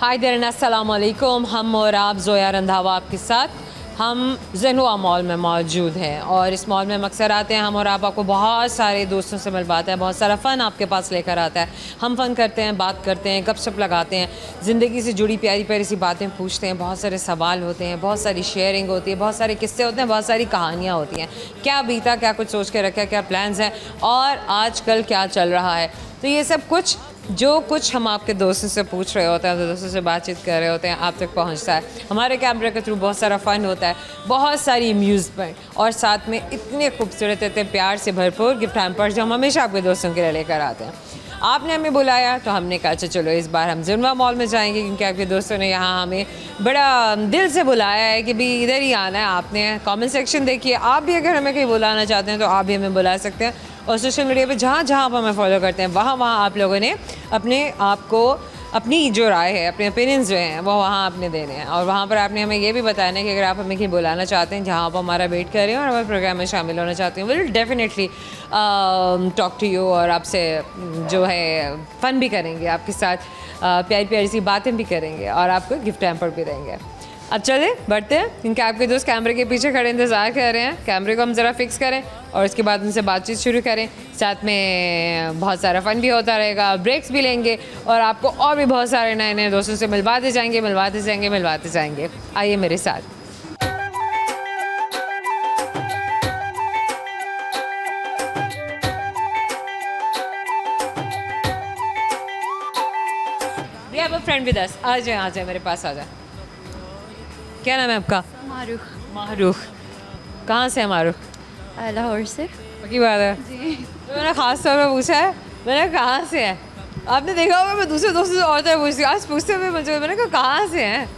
Hi there अस्सलाम वालेकुम। हम और आप ज़ोया रंधावा आपके साथ हम ज़ेनुआ मॉल में मौजूद हैं और इस मॉल में हम अक्सर आते हैं। हम और आपको बहुत सारे दोस्तों से मिलवाते हैं, बहुत सारा फ़न आपके पास लेकर आता है। हम फ़न करते हैं, बात करते हैं, गपशप लगाते हैं, ज़िंदगी से जुड़ी प्यारी प्यारी सी बातें पूछते हैं, बहुत सारे सवाल होते हैं, बहुत सारी शेयरिंग होती है, बहुत सारे किस्से होते हैं, बहुत सारी कहानियाँ होती हैं। क्या बीता, क्या कुछ सोच के रखा, क्या प्लान्स हैं और आजकल क्या चल रहा है, तो ये सब कुछ जो कुछ हम आपके दोस्तों से पूछ रहे होते हैं, तो दोस्तों से बातचीत कर रहे होते हैं, आप तक पहुंचता है। हमारे कैमरे के थ्रू बहुत सारा फ़न होता है, बहुत सारी अम्यूज़मेंट और साथ में इतने खूबसूरत, इतने प्यार से भरपूर गिफ्ट हैम्पर्स जो हम हमेशा आपके दोस्तों के लिए लेकर आते हैं। आपने हमें बुलाया तो हमने कहा अच्छा चलो इस बार हम ज़ेनुआ मॉल में जाएंगे, क्योंकि आपके दोस्तों ने यहाँ हमें बड़ा दिल से बुलाया है कि भी इधर ही आना है। आपने कमेंट सेक्शन देखिए, आप भी अगर हमें कहीं बुलाना चाहते हैं तो आप भी हमें बुला सकते हैं। और सोशल मीडिया पे जहाँ जहाँ आप हमें फॉलो करते हैं वहाँ वहाँ आप लोगों ने अपने आप को, अपनी जो राय है, अपने ओपिनियंस जो हैं वो वहाँ आपने देने हैं। और वहाँ पर आपने हमें ये भी बताना है कि अगर आप हमें कहीं बुलाना चाहते हैं जहाँ आप हमारा वेट कर रहे हैं और हमारे प्रोग्राम में शामिल होना चाहते हैं, will definitely talk to you और आपसे जो है फ़न भी करेंगे, आपके साथ प्यारी प्यारी सी बातें भी करेंगे और आपको गिफ्ट हैम्पर भी देंगे। अब चले बढ़ते हैं, क्योंकि आपके दोस्त कैमरे के पीछे खड़े इंतज़ार कर रहे हैं। कैमरे को हम ज़रा फिक्स करें और उसके बाद उनसे बातचीत शुरू करें। साथ में बहुत सारा फ़न भी होता रहेगा, ब्रेक्स भी लेंगे और आपको और भी बहुत सारे नए नए दोस्तों से मिलवाते जाएंगे। आइए मेरे साथ। We have a friend with us. आ जाए मेरे पास आ जाए। क्या नाम है आपका? मारूख। कहाँ से है मारूख? लाहौर से। पक्की बात है जी। तो मैंने ख़ास तौर पर पूछा है, मैंने कहाँ से है। आपने देखा होगा मैं दूसरे दोस्तों से और तरह पूछती हूँ, आज पूछते हुए मुझे मैंने कहा कहाँ से हैं।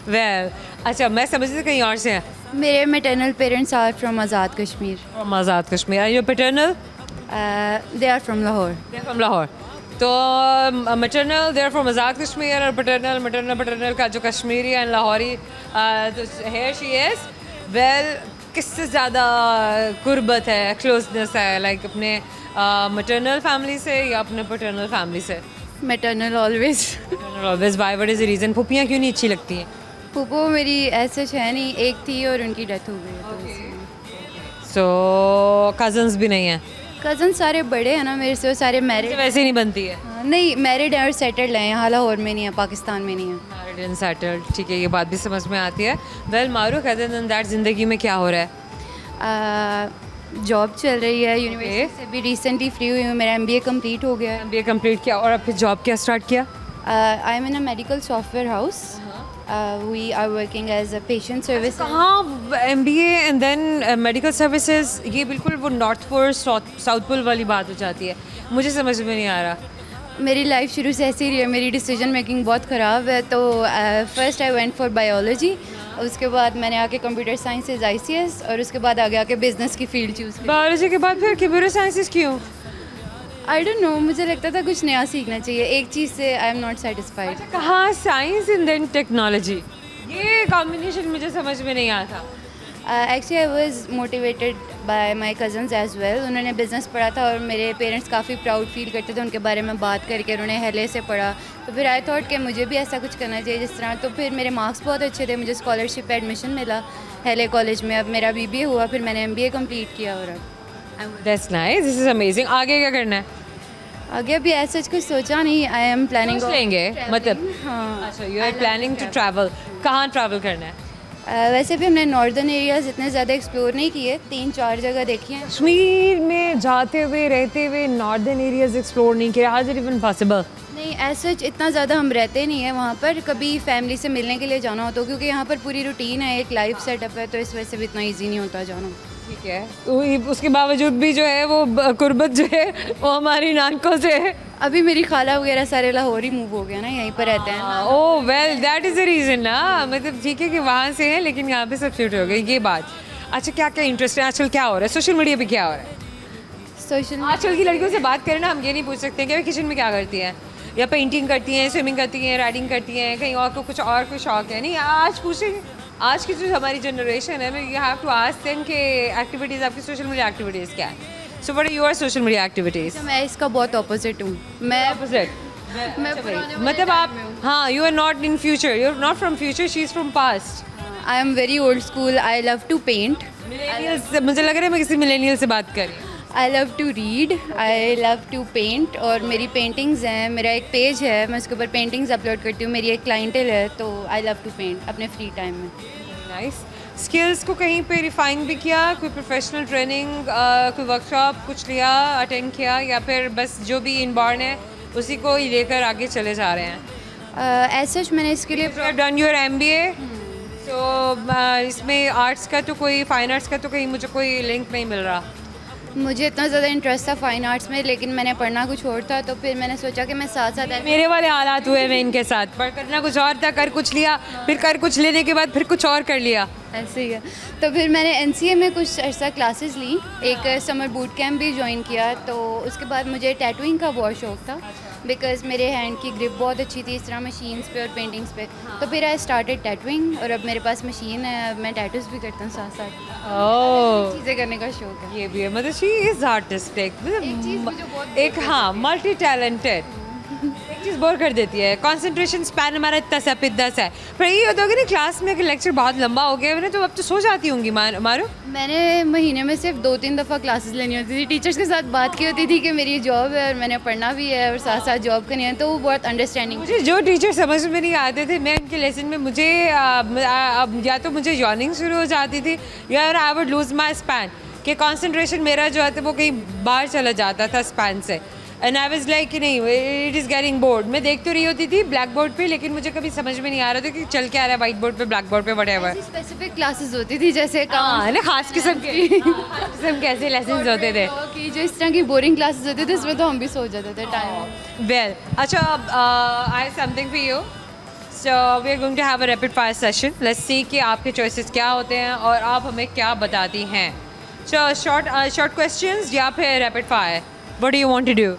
वेल अच्छा, मैं समझती थी कहीं और से हैं। मेरे maternal parents are from Azad Kashmir. From Azad Kashmir. And your paternal? They are from Lahore. They are from Lahore. तो maternal they are from Azad Kashmir और पैटर्नल का जो कश्मीरी एंड लाहौरी है शी इज़। वेल किससे ज़्यादा कुर्बत है, क्लोजनेस है, लाइक अपने मैटरनल फैमिली से या अपने पैटर्नल फैमिली से? Maternal always. Always. Why, what is the reason? फूफियाँ क्यों नहीं अच्छी लगती हैं? फूफो मेरी ऐसे है नहीं, एक थी और उनकी डेथ हो गई है। सो कज़न्स भी नहीं हैं? कज़न सारे बड़े हैं ना मेरे से, वो सारे मैरिड। वैसे ही नहीं बनती है? नहीं, मैरिड है और सेटल्ड हैं, यहाँ लाहौर में नहीं है, पाकिस्तान में नहीं है। मैरिड एंड सेटल्ड, ठीक है, ये बात भी समझ में आती है। Well Maroof, other than that ज़िंदगी में क्या हो रहा है? जॉब चल रही है, यूनिवर्सिटी से भी रिसेंटली फ्री हुई हूँ, मेरा MBA कंप्लीट हो गया है। MBA कंप्लीट किया और अब फिर जॉब क्या स्टार्ट किया? I am in a medical software house. We are working as a patient service. हाँ, MBA and then medical services, ये बिल्कुल वो नॉर्थ पोल साउथ पोल वाली बात हो जाती है, मुझे समझ में नहीं आ रहा। मेरी लाइफ शुरू से ऐसी रही है, मेरी डिसीजन मेकिंग बहुत ख़राब है। तो first I went for biology, उसके बाद मैंने आके कंप्यूटर साइंसेज ICS और उसके बाद आगे आके बिजनेस की फील्ड चूज़ की। बायोलॉजी के बाद फिर कंप्यूटर साइंसेज क्यों? आई डोंट नो, मुझे लगता था कुछ नया सीखना चाहिए, एक चीज़ से आई एम नॉट सेटिस्फाइड। कहाँ साइंस एंड देन टेक्नोलॉजी, ये कॉम्बिनेशन मुझे समझ में नहीं आता। Actually I was motivated by my cousins as well. उन्होंने बिज़नेस पढ़ा था और मेरे पेरेंट्स काफ़ी प्राउड फील करते थे उनके बारे में बात करके। उन्होंने हेले से पढ़ा, तो फिर आई थॉट कि मुझे भी ऐसा कुछ करना चाहिए जिस तरह। तो फिर मेरे मार्क्स बहुत अच्छे थे, मुझे स्कॉलरशिप पे एडमिशन मिला हेले कॉलेज में। अब मेरा BBA हुआ, फिर मैंने MBA कंप्लीट किया और अब that's nice, this is amazing. आगे क्या करना है? आगे अभी ऐसा कुछ सोचा नहीं। आई एम प्लानिंग लेंगे मतलब। हाँ, अच्छा, you are planning to travel. कहाँ ट्रैवल करना है? वैसे भी हमने नॉर्दर्न एरियाज़ इतने ज़्यादा एक्सप्लोर नहीं किए, 3-4 जगह देखी हैं। कश्मीर में जाते हुए रहते हुए नॉर्दर्न एरियाज एक्सप्लोर नहीं किया? How is it even possible? नहीं, ऐसा इतना ज़्यादा हम रहते नहीं हैं वहाँ पर, कभी फैमिली से मिलने के लिए जाना हो तो, क्योंकि यहाँ पर पूरी रूटीन है, एक लाइफ सेटअप है, तो इस वजह से भी इतना ईजी नहीं होता जाना। ठीक है, तो उसके बावजूद भी जो है वो कुर्बत जो है वो हमारी नानकों से है। अभी मेरी खाला वगैरह सारे लाहौर ही मूव हो गया ना, यहीं पर रहते हैं। ओह well, that is the reason ना, मतलब ठीक है कि वहाँ से है लेकिन यहाँ पे सब्सिट्यूट हो गई, ये बात। अच्छा, क्या क्या इंटरेस्ट है आजकल, क्या हो रहा है सोशल मीडिया पे, क्या हो रहा है सोशल? आजकल की लड़कियों से बात करें ना, हम ये नहीं पूछ सकते कि किचन में क्या करती हैं, या पेंटिंग करती हैं, स्विमिंग करती हैं, राइडिंग करती हैं, कहीं और को कुछ और कोई शौक है। नहीं, आज पूछें, आज की जो हमारी जनरेशन है ना, you have to ask them कि एक्टिविटीज़, आपकी सोशल मीडिया एक्टिविटीज़ क्या है। So what are your social media activities? मैं इसका बहुत ऑपोजिट हूँ। मैं ऑपोजिट? मैं पुराने वाले मतलब time आप में हूँ। हाँ, you are not in future. You're not from future. She's from past. I am very old school. I love to paint. Millennials, मुझे लग रहा है मैं किसी मिलेनियल से बात कर रही हूँ. I love to read. I love to paint. और मेरी पेंटिंग्स हैं. मेरा एक पेज है, मैं उसके ऊपर पेंटिंग्स अपलोड करती हूँ. मेरी एक क्लाइंटेल है, तो आई लव टू पेंट अपने फ्री टाइम में. नाइस. स्किल्स को कहीं पे रिफाइन भी किया? कोई प्रोफेशनल ट्रेनिंग, कोई वर्कशॉप कुछ लिया, अटेंड किया, या फिर बस जो भी इनबॉर्न है उसी को ही लेकर आगे चले जा रहे हैं? एज सच मैंने इसके लिए डन योर MBA. तो इसमें आर्ट्स का तो कोई, फाइन आर्ट्स का तो कहीं मुझे कोई लिंक नहीं मिल रहा. मुझे इतना ज़्यादा इंटरेस्ट था फाइन आर्ट्स में, लेकिन मैंने पढ़ना कुछ और था, तो फिर मैंने सोचा कि मैं साथ साथ मेरे वाले हालात हुए मैं इनके साथ. पढ़ करना कुछ और था, कर कुछ लिया, फिर कर कुछ लेने के बाद फिर कुछ और कर लिया. ऐसे ही है. तो फिर मैंने NCA में कुछ अर्सा क्लासेस ली, एक समर बूट कैंप भी ज्वाइन किया. तो उसके बाद मुझे टैटूइंग का बहुत शौक था, बिकॉज मेरे हैंड की ग्रिप बहुत अच्छी थी इस तरह मशीन्स पे और पेंटिंग्स पे. तो फिर आई स्टार्टेड टैटूइंग, और अब मेरे पास मशीन है, अब मैं टैटूज भी करता हूँ साथ साथ. ओह, चीज़ें करने का शौक है. ये भी है. मतलब शी इज आर्टिस्टिक. एक चीज़ मुझे बहुत एक हाँ, मल्टी टैलेंटेड. एक चीज़ बोर कर देती है, कंसंट्रेशन स्पैन हमारा इतना सा पिद्दस है. पर ये होता है कि क्लास में लेक्चर बहुत लंबा हो गया मैंने, तो अब तो सो जाती होंगी मारो. मैंने महीने में सिर्फ 2-3 दफ़ा क्लासेस लेनी होती थी. टीचर्स के साथ बात की होती थी कि मेरी जॉब है और मैंने पढ़ना भी है और साथ साथ जॉब करनी है, तो वो बहुत अंडरस्टैंडिंग. मुझे जो टीचर समझ में नहीं आते थे, मैं उनके लेसन में मुझे या तो मुझे यॉर्निंग शुरू हो जाती थी, या I would lose my span, कि कॉन्सेंट्रेशन मेरा जो है वो कहीं बाहर चला जाता था स्पैन से. एंड आई वाज लाइक कि नहीं, इट इज़ गेटिंग बोर्ड. मैं देख तो रही होती थी ब्लैक बोर्ड पे, लेकिन मुझे कभी समझ में नहीं आ रहा था कि चल क्या आ रहा है वाइट बोर्ड पे, ब्लैक बोर्ड पे, व्हाटएवर. स्पेसिफिक क्लासेस होती थी, जैसे हाँ ना, खास किस्म के किस्म के ऐसे लेसन होते थे कि जो इस तरह की बोरिंग क्लासेस होती थी, इसमें तो हम भी सो जाते थे टाइम. वेल. अच्छा, I have something for you. So we are going to have a rapid fire session. Let's see कि आपके चॉइसेस क्या होते हैं और आप हमें क्या बताती हैं. सो शॉर्ट क्वेश्चंस या फिर rapid fire, what do you want to do?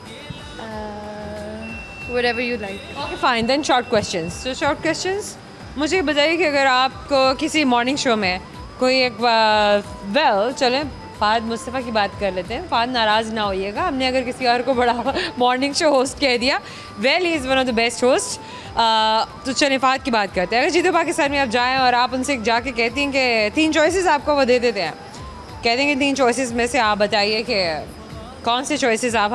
whatever you like. Okay fine, then short questions. So short questions, मुझे बताइए कि अगर आपको किसी मॉर्निंग शो में कोई एक चलें फ़ाद मुस्तफ़ा की बात कर लेते हैं. फ़ाद नाराज़ ना होइएगा, हमने अगर किसी और को बड़ा मॉर्निंग शो होस्ट कह दिया. Well, he is one of the best host. तो चलें फ़ाद की बात करते हैं. अगर जीतो पाकिस्तान में आप जाएँ और आप उनसे जाके कहती हैं कि 3 चॉइसेस आपको वो दे देते हैं, कहते हैं कि 3 चॉइसेस में से आप बताइए कि कौन से चॉइसेस आप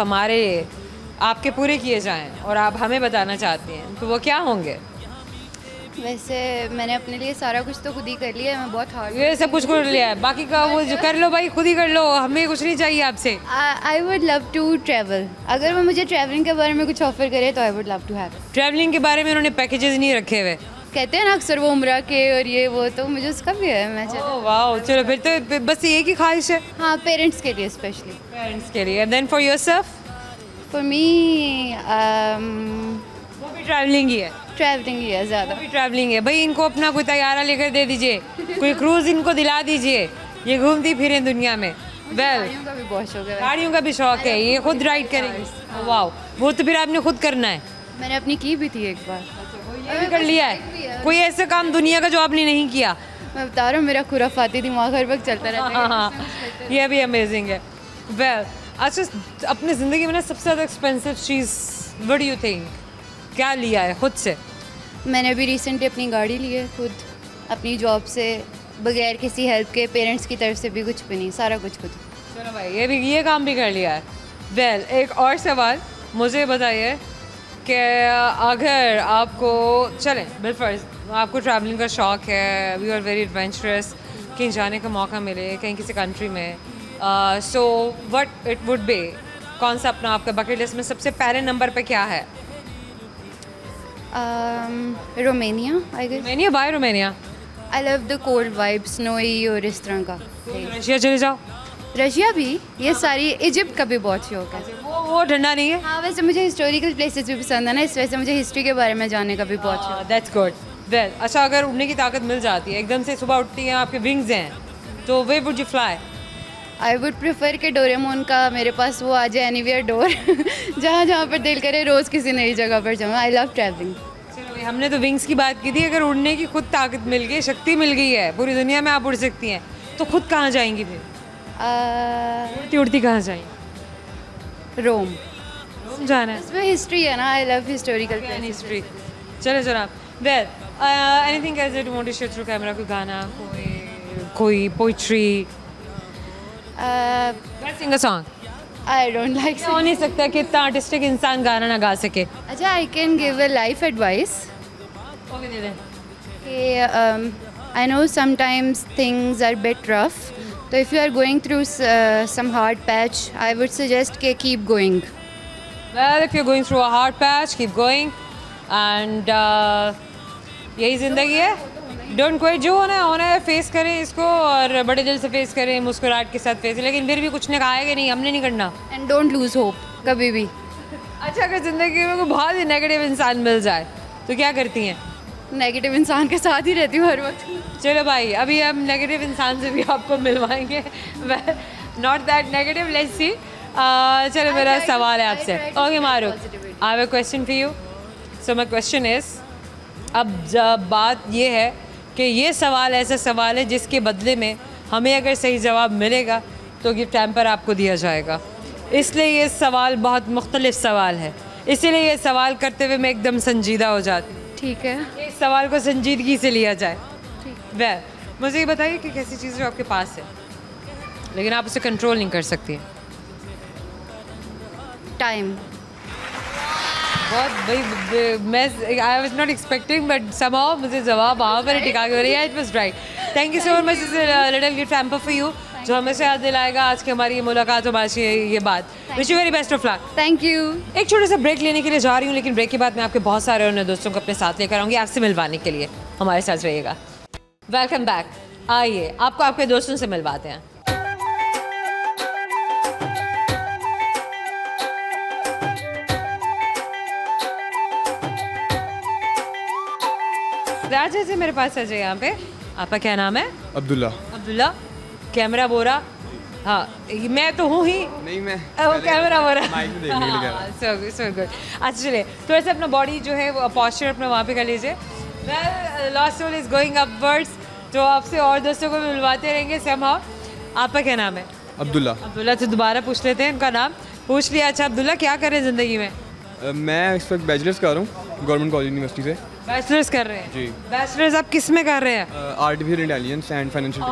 आपके पूरे किए जाएं और आप हमें बताना चाहती हैं, तो वो क्या होंगे? वैसे मैंने अपने लिए सारा कुछ तो खुद ही कर लिया है. मैं बहुत हार्ड, ये सब कुछ कर लिया है, बाकी का वो जो कर लो भाई, खुद ही कर लो, हमें कुछ नहीं चाहिए आपसे. I would love to travel. अगर वो मुझे ट्रैवलिंग के बारे में कुछ ऑफर करे तो I would love to have. Travelling के बारे में उन्होंने पैकेजेस नहीं रखे हुए, कहते हैं ना अक्सर वो उम्रा के और ये वो, तो मुझे उसका भी है. मैं चलो. वाह, चलो फिर तो बस एक ही ख्वाहिश है. हाँ, पेरेंट्स के लिए स्पेशली. पेरेंट्स के लिए. Then for yourself? For me वो भी ट्रैवलिंग ही है. ट्रैवलिंग ही है ज़्यादा. भी ट्रैवलिंग है भाई. इनको अपना कोई तैयारा लेकर दे दीजिए, कोई क्रूज इनको दिला दीजिए, ये घूमती फिरें दुनिया में. वेल, गाड़ियों का भी बहुत शौक है. गाड़ियों का भी शौक है, ये खुद राइड करेंगे. वाह, वो तो फिर आपने खुद करना है. मैंने अपनी की भी थी एक बार. ये भी कर लिया है. कोई ऐसा काम दुनिया का जो आपने नहीं किया? मैं बता रहा हूँ, मेरा खुराफाती दिमाग हर वक्त चलता रहता है. हाँ, ये भी अमेजिंग है. वेल, अच्छा, अपनी ज़िंदगी में ना सबसे ज़्यादा expensive cheese what do you think, क्या लिया है खुद से? मैंने अभी रिसेंटली अपनी गाड़ी ली है खुद, अपनी जॉब से, बगैर किसी हेल्प के, पेरेंट्स की तरफ से भी कुछ भी नहीं, सारा कुछ खुद. चलो भाई, ये काम भी कर लिया है. वेल, एक और सवाल मुझे बताइए कि अगर आपको, चलें बिलफर्ज आपको ट्रैवलिंग का शौक़ है, वी आर वेरी एडवेंचरस, कहीं जाने का मौका मिले कहीं किसी कंट्री में, so what it would be, कौन सा अपना आपका बकेट लिस्ट में सबसे पहले नंबर पे क्या है? Romania, I guess. Romania? Why Romania? I love the cold vibe, snowy और इस तरह का. रशिया चले जाओ. रशिया भी, ये सारी. इजिप्ट का भी बहुत शौक है. वो ठंडा नहीं है? हाँ, वैसे मुझे हिस्टोरिकल प्लेसेस भी पसंद है ना, इस वजह से मुझे हिस्ट्री के बारे में जानने का भी बहुत शौक है. That's good. वेल, अच्छा, अगर उड़ने की ताकत मिल जाती है, एकदम से सुबह उठती हैं, आपके विंग्स हैं, तो way would you fly? I would prefer कि डोरेमोन का मेरे पास वो आ जाए, एनीवेयर डोर. जहाँ जहाँ पर दिल करे रोज़ किसी नई जगह पर जाऊँ. I love travelling. चलो भाई, हमने तो विंग्स की बात की थी. अगर उड़ने की खुद ताकत मिल गई, शक्ति मिल गई है, पूरी दुनिया में आप उड़ सकती हैं, तो खुद कहाँ जाएंगी फिर? उड़ती उड़ती कहाँ जाएंगी? रोम. रोम जाना है. इसमें हिस्ट्री है ना, आई लव हिस्टोरिकल हिस्ट्री. चलो जनाब। Well anything else that you want to share through camera? कोई गाना, कोई poetry, sing a song? I don't like हो नहीं सकता कि इतना आर्टिस्टिक इंसान गाना ना गा सके। अच्छा, I can give a life advice. Okay they they. I know sometimes things are bit rough. So if you are going through some hard patch, I would suggest ke keep going. Well, if you're going through a hard patch, keep going. And यही ज़िंदगी है। Don't quit, जो होना है face करें इसको और बड़े दिल से फेस करें, मुस्कुराहट के साथ फेस। लेकिन फिर भी कुछ ने कहा है कि नहीं, हमने नहीं करना। And don't lose hope, कभी भी। अच्छा, अगर ज़िंदगी में कोई बहुत ही नेगेटिव इंसान मिल जाए तो क्या करती हैं? नेगेटिव इंसान के साथ ही रहती हूँ हर वक्त। चलो भाई, अभी हम नेगेटिव इंसान से भी आपको मिलवाएंगे। Not that negative, let's see. चलो, मेरा सवाल है आपसे। Okay Maroof, I have a question for you. So my question is, अब जब बात ये है कि ये सवाल ऐसा सवाल है जिसके बदले में हमें अगर सही जवाब मिलेगा तो गिफ्ट हैम्पर आपको दिया जाएगा। इसलिए ये सवाल बहुत मुख्तलिफ सवाल है, इसीलिए ये सवाल करते हुए मैं एकदम संजीदा हो जाती हूँ। ठीक है, इस सवाल को संजीदगी से लिया जाए। वह मुझे ये बताइए कि कैसी चीज़ जो आपके पास है लेकिन आप उसे कंट्रोल नहीं कर सकती हैं? टाइम। बहुत भाई, मैं I was not expecting but somehow मुझे जवाब वहाँ पर टिका के बोलिए, it was right. Thank you so much, is little gift hamper for you जो हमेशा याद दिलाएगा आज की हमारी ये मुलाकात, हमारी ये बात। Wish you very best of luck. Thank you. एक छोटा सा ब्रेक लेने के लिए जा रही हूँ, लेकिन ब्रेक के बाद मैं आपके बहुत सारे अन्य दोस्तों को अपने साथ लेकर आऊँगी आपसे मिलवाने के लिए। हमारे साथ रहिएगा। Welcome back. आइए आपको आपके दोस्तों से मिलवाते हैं। राजा जी मेरे पास आ जाइए यहाँ पे। आपका क्या नाम है? अब्दुल्ला। अब्दुल्ला, कैमरा बोरा। हाँ, मैं तो हूँ ही। नहीं, मैं कैमरा बोरा। माइक में देखने के लिए कह रहा हूँ। So good. अच्छा चलिए, थोड़ा सा अपना बॉडी जो है वो पॉस्चर अपना वहाँ पे कर लीजिए। Well, lost soul is going upwards, जो आपसे और दोस्तों को मिलवाते रहेंगे समहाउ। आपका क्या नाम है? अब्दुल्ला। अब्दुल्ला, तो दोबारा पूछ लेते हैं, इनका नाम पूछ लिया। अच्छा अब्दुल्ला, क्या कर रहे हैं ज़िंदगी में? मैं इस वक्त बैचलर्स कर रहा हूँ गवर्नमेंट कॉलेज यूनिवर्सिटी से। बैचलर्स कर रहे हैं? जी। बैचलर्स आप किस में कर रहे हैं? Artificial intelligence and financial.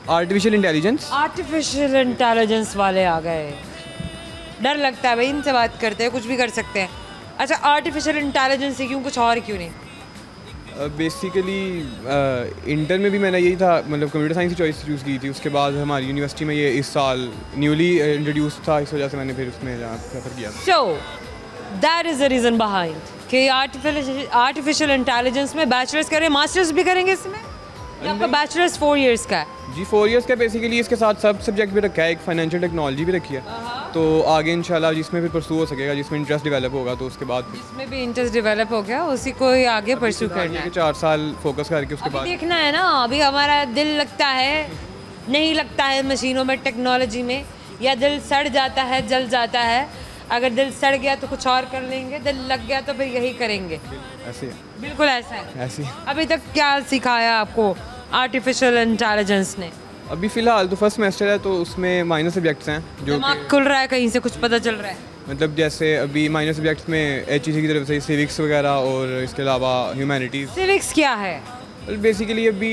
Artificial intelligence वाले आ गए। डर लगता है भाई, इनसे बात करते हैं, कुछ भी कर सकते हैं। अच्छा, आर्टिफिशियल इंटेलिजेंस से क्यों, कुछ और क्यों नहीं? बेसिकली इंटर में भी मैंने यही था, मतलब कंप्यूटर साइंस की चॉइस चूज़ की थी। उसके बाद हमारी यूनिवर्सिटी में ये इस साल न्यूली इंट्रोड्यूस था, इस वजह से मैंने फिर उसमें जहाँ प्रेफर किया। So that is the reason behind कि आर्टिफिशियल इंटेलिजेंस में बैचलर्स करें, मास्टर्स भी करेंगे इसमें? आपका बैचलर्स 4 इयर्स का है? जी, 4 इयर्स का। बेसिकली इसके साथ सब सब्जेक्ट भी रखा है, एक फाइनेंशियल टेक्नोलॉजी भी रखी है। तो आगे इंशाल्लाह जिसमें भी परसू हो सकेगा, जिसमें इंटरेस्ट डेवलप होगा, तो उसके बाद जिसमें भी इंटरेस्ट डेवलप हो गया उसी को ही आगे परसू करना है। 4 साल फोकस करके उसके बाद देखना है ना। अभी हमारा दिल लगता है, नहीं लगता है मशीनों में, टेक्नोलॉजी में, या दिल सड़ जाता है, जल जाता है। अगर दिल सड़ गया तो कुछ और कर लेंगे, दिल लग गया तो फिर यही करेंगे। ऐसे है। बिल्कुल ऐसा है। ऐसे ही। अभी तक क्या सिखाया आपको आर्टिफिशियल इंटेलिजेंस ने? अभी फ़िलहाल तो फर्स्ट सेमेस्टर है, तो उसमें माइनर सब्जेक्ट्स हैं जो दिमाग खुल रहा है, कहीं से कुछ पता चल रहा है? मतलब जैसे अभी माइनर सब्जेक्ट्स में HEC की तरफ से सिविक्स वगैरह और इसके अलावा ह्यूमैनिटीज़। सिविक्स क्या है? बेसिकली अभी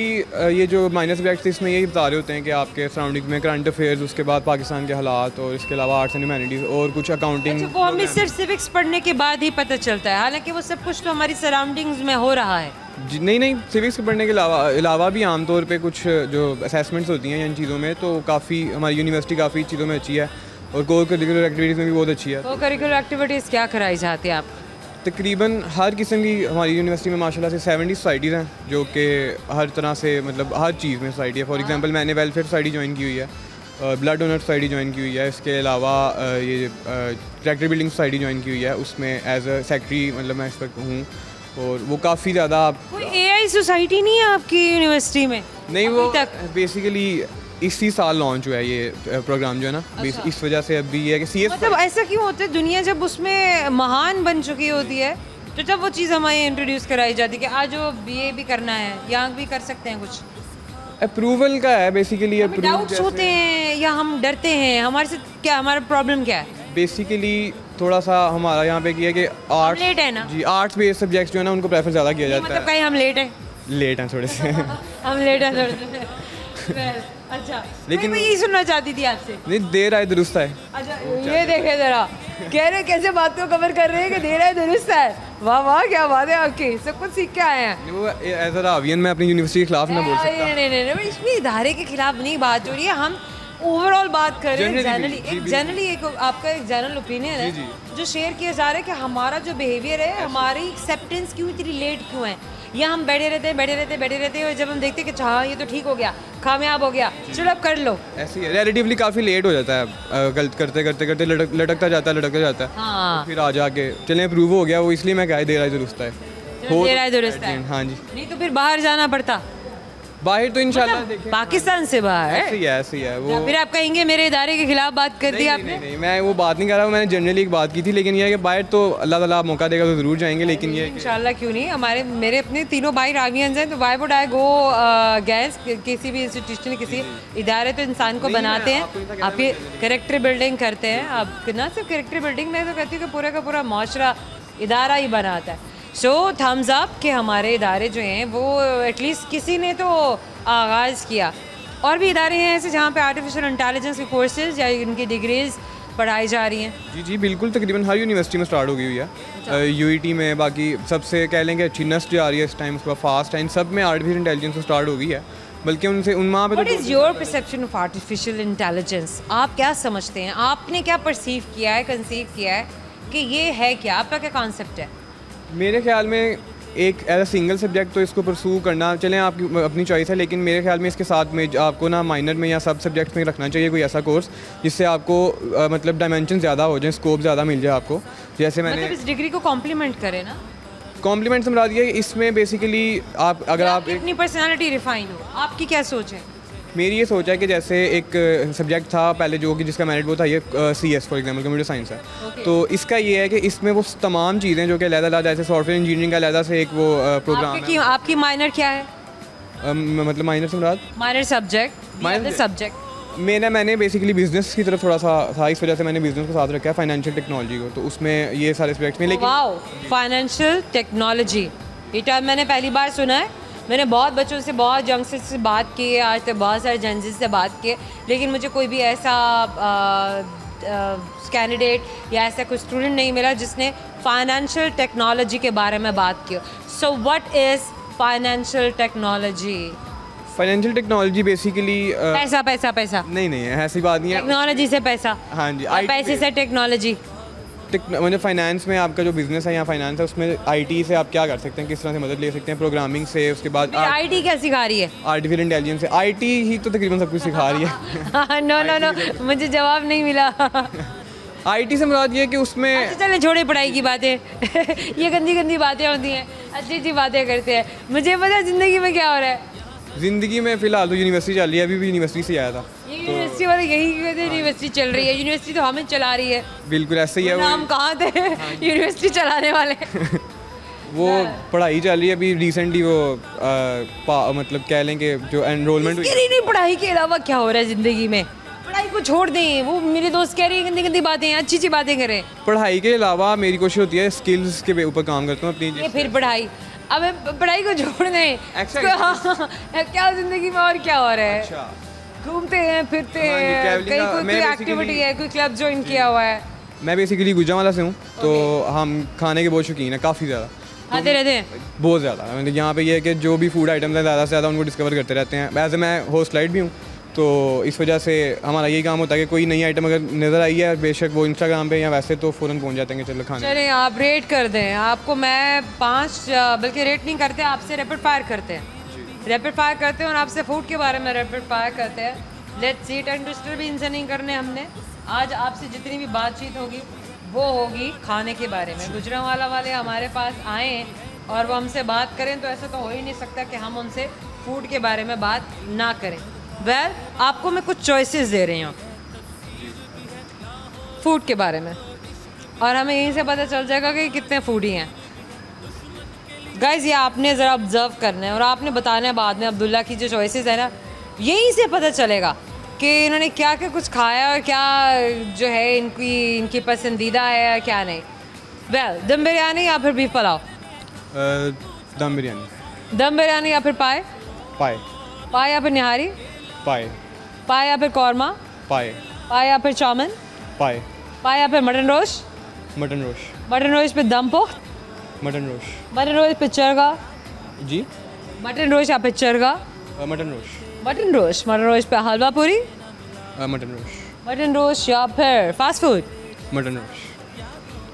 ये जो माइनर सब्जेक्ट्स इसमें यही बता रहे होते हैं कि आपके सराउंडिंग में करंट अफेयर्स, उसके बाद पाकिस्तान के हालात, और इसके अलावा आर्ट्स एंड ह्यूमैनिटीज़ और कुछ अकाउंटिंग। अच्छा, वो हमें सिर्फ सिविक्स पढ़ने के बाद ही पता चलता है, हालांकि वो सब कुछ तो हमारी सराउंडिंग्स में हो रहा है। जी नहीं, सिविक्स पढ़ने के अलावा भी आमतौर पे कुछ जो असेसमेंट्स होती हैं इन चीज़ों में, तो काफ़ी हमारी यूनिवर्सिटी काफ़ी चीज़ों में अच्छी है, और को करिकुलर एक्टिविटीज़ में भी बहुत अच्छी है। को करिकुलर एक्टिविटीज़ क्या कराई जाती है आप? तकरीबन हर किस्म की हमारी यूनिवर्सिटी में माशाल्लाह से 70 सोसाइटीज़ हैं, जो कि हर तरह से, मतलब हर चीज़ में सोसाइटी है। फॉर एग्जांपल मैंने वेलफेयर सोसाइटी ज्वाइन की हुई है, ब्लड डोनर सोसाइटी ज्वाइन की हुई है, इसके अलावा ये ट्रैक्टर बिल्डिंग सोसाइटी ज्वाइन की हुई है, उसमें एज अ सेक्रेटरी मतलब मैं इस वक्त हूँ, और वो काफ़ी ज़्यादा। कोई AI सोसाइटी नहीं है आपकी यूनिवर्सिटी में? नहीं, वो बेसिकली इसी साल लॉन्च हुआ है ये प्रोग्राम जो है ना। अच्छा। इस वजह से अभी ये है कि CS मतलब ऐसा क्यों होता है, दुनिया जब उसमें महान बन चुकी होती है तो जब वो चीज़ हमारे इंट्रोड्यूस कराई जाती है कि आज वो BA भी करना है, यहाँ भी कर सकते हैं कुछ? अप्रूवल का है बेसिकली। डाउट्स होते हैं या हम डरते हैं? हमारे साथ क्या, हमारा प्रॉब्लम क्या है? बेसिकली थोड़ा सा हमारा यहाँ पे किया कि आर्ट्स लेट है ना? जी, आर्ट्स बेस्ड सब्जेक्ट्स जो है ना उनको प्रेफर ज़्यादा किया जाता मतलब कहीं हम लेट हैं? है। लेट हैं थोड़े से हम लेट हैं थोड़े से। अच्छा, लेकिन लेकिन- मैं यही सुनना चाहती थी आपसे। नहीं, देर आए दुरुस्त है। अच्छा, ये देखे जरा, कह रहे कैसे बात को कवर कर रहे हैं कि दे रहा है दुरुस्त है। वाह वाह, क्या बात है आपकी, सब कुछ सीख के आए हैं। वो एज अ रावियन मैं अपनी यूनिवर्सिटी के खिलाफ ना बोल सकता। नहीं, इसमें इदारे के खिलाफ नहीं बात हो रही है, हम ओवरऑल बात कर रहे हैं। Generally भी, जी, जनरली एक आपका एक जनरल ओपिनियन है जी, जो शेयर किया जा रहा है कि हमारा जो बिहेवियर है, हमारी एक्सेप्टेंस क्यों इतनी लेट क्यों है, या हम बैठे रहते हैं और जब हम देखते हैं कि हाँ ये तो ठीक हो गया, कामयाब हो गया, चलो अब कर लो। ऐसे ही रिलेटिवली काफ़ी लेट हो जाता है, गलत करते लटकता जाता है हाँ, फिर आ जाके चलें अप्रूव हो गया वो, इसलिए मैं कहा देर आए दुरुस्त है। दे रहा है दुरुस्त है। हाँ जी, नहीं तो फिर बाहर जाना पड़ता, बाहर तो इंशाल्लाह देखें। पाकिस्तान से बाहर। ऐसे ही है वो। फिर आप कहेंगे मेरे इदारे के खिलाफ बात कर दी आपने। नहीं, मैं वो बात नहीं कर रहा हूँ, मैंने जनरली एक बात की थी, लेकिन ये है कि बाहर तो अल्लाह ताला मौका देगा तो ज़रूर जाएंगे, लेकिन ये इंशाल्लाह क्यों नहीं, मेरे अपने तीनों भाई रावियंस हैं, तो why would I go gas किसी भी इंस्टीट्यूशन, किसी इदारे तो इंसान को बनाते हैं, आप ये कैरेक्टर बिल्डिंग करते हैं, आप ना सिर्फ कैरेक्टर बिल्डिंग, मैं तो कहती हूँ कि पूरा का पूरा माशरा इदारा ही बनाता है। सो थम्स अप कि हमारे इदारे जो हैं वो एटलीस्ट किसी ने तो आगाज़ किया। और भी इदारे हैं ऐसे जहाँ पे आर्टिफिशियल इंटेलिजेंस के कोर्सेज या उनकी डिग्रीज़ पढ़ाई जा रही हैं। जी बिल्कुल, तकरीबन हर यूनिवर्सिटी में स्टार्ट हो गई हुई है। यूईटी में, बाकी सबसे कह लेंगे अच्छी नस्ट जा रही है इस टाइम, उसके बाद फास्ट टाइम सब में आर्टिफिशियल इंटेलिजेंस स्टार्ट हो गई है, बल्कि उनसे वहाँ पे What is your perception of artificial intelligence? आप क्या समझते हैं, आपने क्या परसीव किया है, कंसीव किया है कि ये है क्या, आपका क्या कॉन्सेप्ट है? मेरे ख्याल में एक एज अ सिंगल सब्जेक्ट तो इसको परसू करना, चलें आपकी अपनी चॉइस है, लेकिन मेरे ख्याल में इसके साथ में आपको ना माइनर में या सब सब्जेक्ट्स में रखना चाहिए कोई ऐसा कोर्स जिससे आपको मतलब डायमेंशन ज़्यादा हो जाए, स्कोप ज़्यादा मिल जाए आपको। जैसे मैंने मतलब इस डिग्री को कॉम्प्लीमेंट करें ना, कॉम्प्लीमेंट समझा दिया, इसमें बेसिकली आप अगर आप अपनी पर्सनालिटी रिफाइन हो, आपकी क्या सोच है? मेरी ये सोच है कि जैसे एक सब्जेक्ट था पहले जो कि जिसका मेरिट वो था ये CS for example computer science है, तो इसका ये है कि इसमें वो तमाम चीज़ें जो कि अलग-अलग, जैसे सॉफ्टवेयर इंजीनियरिंग का अलग से एक वो प्रोग्राम है। आपकी माइनर क्या है? मतलब माइनर से मुराद माइनर सब्जेक्ट मैंने बेसिकली बिजनेस की तरफ थोड़ा सा था, इस वजह से मैंने बिजनेस को साथ रखा है, फाइनेंशियल टेक्नोलॉजी को, तो उसमें ये सारे सब्जेक्ट्स में। लेकिन वाओ, फाइनेंशियल टेक्नोलॉजी, ये टर्म मैंने पहली बार सुना है। मैंने बहुत बच्चों से, बहुत यंगस्टर्स से बात की है, आज तक बहुत सारे जर्नलिस्ट से बात की है, लेकिन मुझे कोई भी ऐसा कैंडिडेट या ऐसा कोई स्टूडेंट नहीं मिला जिसने फाइनेंशियल टेक्नोलॉजी के बारे में बात की। So what is financial technology? Financial technology basically पैसा पैसा पैसा नहीं है, ऐसी बात नहीं है। टेक्नोलॉजी से पैसा, हाँ जी, और पैसे से टेक्नोलॉजी। मतलब फाइनेंस में आपका जो बिजनेस है या फाइनेंस है, उसमें IT से आप क्या कर सकते हैं, किस तरह से मदद ले सकते हैं, प्रोग्रामिंग से, उसके बाद IT क्या सिखा रही है? आर्टिफिशियल इंटेलिजेंस से। IT ही तो तकरीबन सब कुछ सिखा रही है। नो, मुझे जवाब नहीं मिला। IT से मुराद ये है कि उसमें अच्छा चलें, छोड़े पढ़ाई की बातें। ये गंदी बातें होती हैं, अच्छी बातें करते हैं। मुझे पता है ज़िंदगी में क्या हो रहा है। ज़िंदगी में फ़िलहाल तो यूनिवर्सिटी चल रही है, अभी भी यूनिवर्सिटी से आया था। यूनिवर्सिटी वाले यही कहते हैं यूनिवर्सिटी चल रही है, यूनिवर्सिटी तो हमें चला रही है। बिल्कुल ऐसे ही है। हम कहाँ थे यूनिवर्सिटी चलाने वाले? वो पढ़ाई चल रही है अभी रिसेंटली, वो मतलब कह लें कि जो एनरोलमेंट हुई। नहीं, पढ़ाई के अलावा क्या हो रहा है ज़िंदगी में? पढ़ाई को छोड़ दें, वो मेरे दोस्त कह रही है गंदी बातें हैं, अच्छी बातें करें। पढ़ाई के अलावा मेरी कोशिश होती है स्किल्स के ऊपर काम करता हूँ अपनी। फिर पढ़ाई, अब पढ़ाई को छोड़ दें। हाँ, क्या ज़िंदगी में और क्या हो रहा है? घूमते हैं, फिरते हैं, कहीं कोई एक्टिविटी है, कोई क्लब ज्वाइन किया हुआ है? मैं बेसिकली गुजरांवाला से हूँ, तो हम खाने के बहुत शौकीन है, काफ़ी ज़्यादा खाते रहते हैं, बहुत ज़्यादा। मतलब यहाँ पे ये है कि जो भी फूड आइटम्स हैं ज़्यादा से ज़्यादा उनको डिस्कवर करते रहते हैं। वैसे मैं होस्ट लाइट भी हूँ, तो इस वजह से हमारा यही काम होता है कि कोई नई आइटम अगर नज़र आई है, बेशक वो इंस्टाग्राम पे या वैसे, तो फ़ौरन पहुँच जाते हैं कि चलो खाने। चलें, आप रेट कर दें। आपको मैं 5, बल्कि रेट नहीं करते, आपसे रैपिड फायर करते हैं। रैपिड फायर करते हैं और आपसे फूड के बारे में रैपिड फायर करते हैं। लेट्स सी, टंग ट्विस्टर भी इनसे नहीं करने हमने। आज आपसे जितनी भी बातचीत होगी वो होगी खाने के बारे में। गुजरांवाला वाले हमारे पास आए और वो हमसे बात करें, तो ऐसा तो हो ही नहीं सकता कि हम उनसे फूड के बारे में बात ना करें। वेल, आपको मैं कुछ चॉइसेस दे रही हूँ फूड के बारे में, और हमें यहीं से पता चल जाएगा कि कितने फूडी हैं। गाइज, ये आपने ज़रा ऑब्जर्व करना है और आपने बताना है बाद में। अब्दुल्ला की जो चॉइसेस है ना, यहीं से पता चलेगा कि इन्होंने क्या क्या कुछ खाया और क्या जो है इनकी पसंदीदा है या क्या नहीं। वेल, दम बिरयानी या फिर बीफ पुलाव? दम बिरयानी। दम बिरयानी या फिर पाए? पाए। पाए या फिर निहारी? पाए। पाए या फिर कौरमा? पाए। पाए या फिर चाउमिन? पाए। पाए या फिर मटन रोश? मटन रोश। मटन रोश पे दम पोख? मटन रोश। मटन रोश पे चरगा? जी। मटन रोश या फिर चरगा? मटन रोश। मटन रोश पे हलवा पूरी? मटन रोश। मटन रोश या फिर फास्ट फूड? मटन रोश।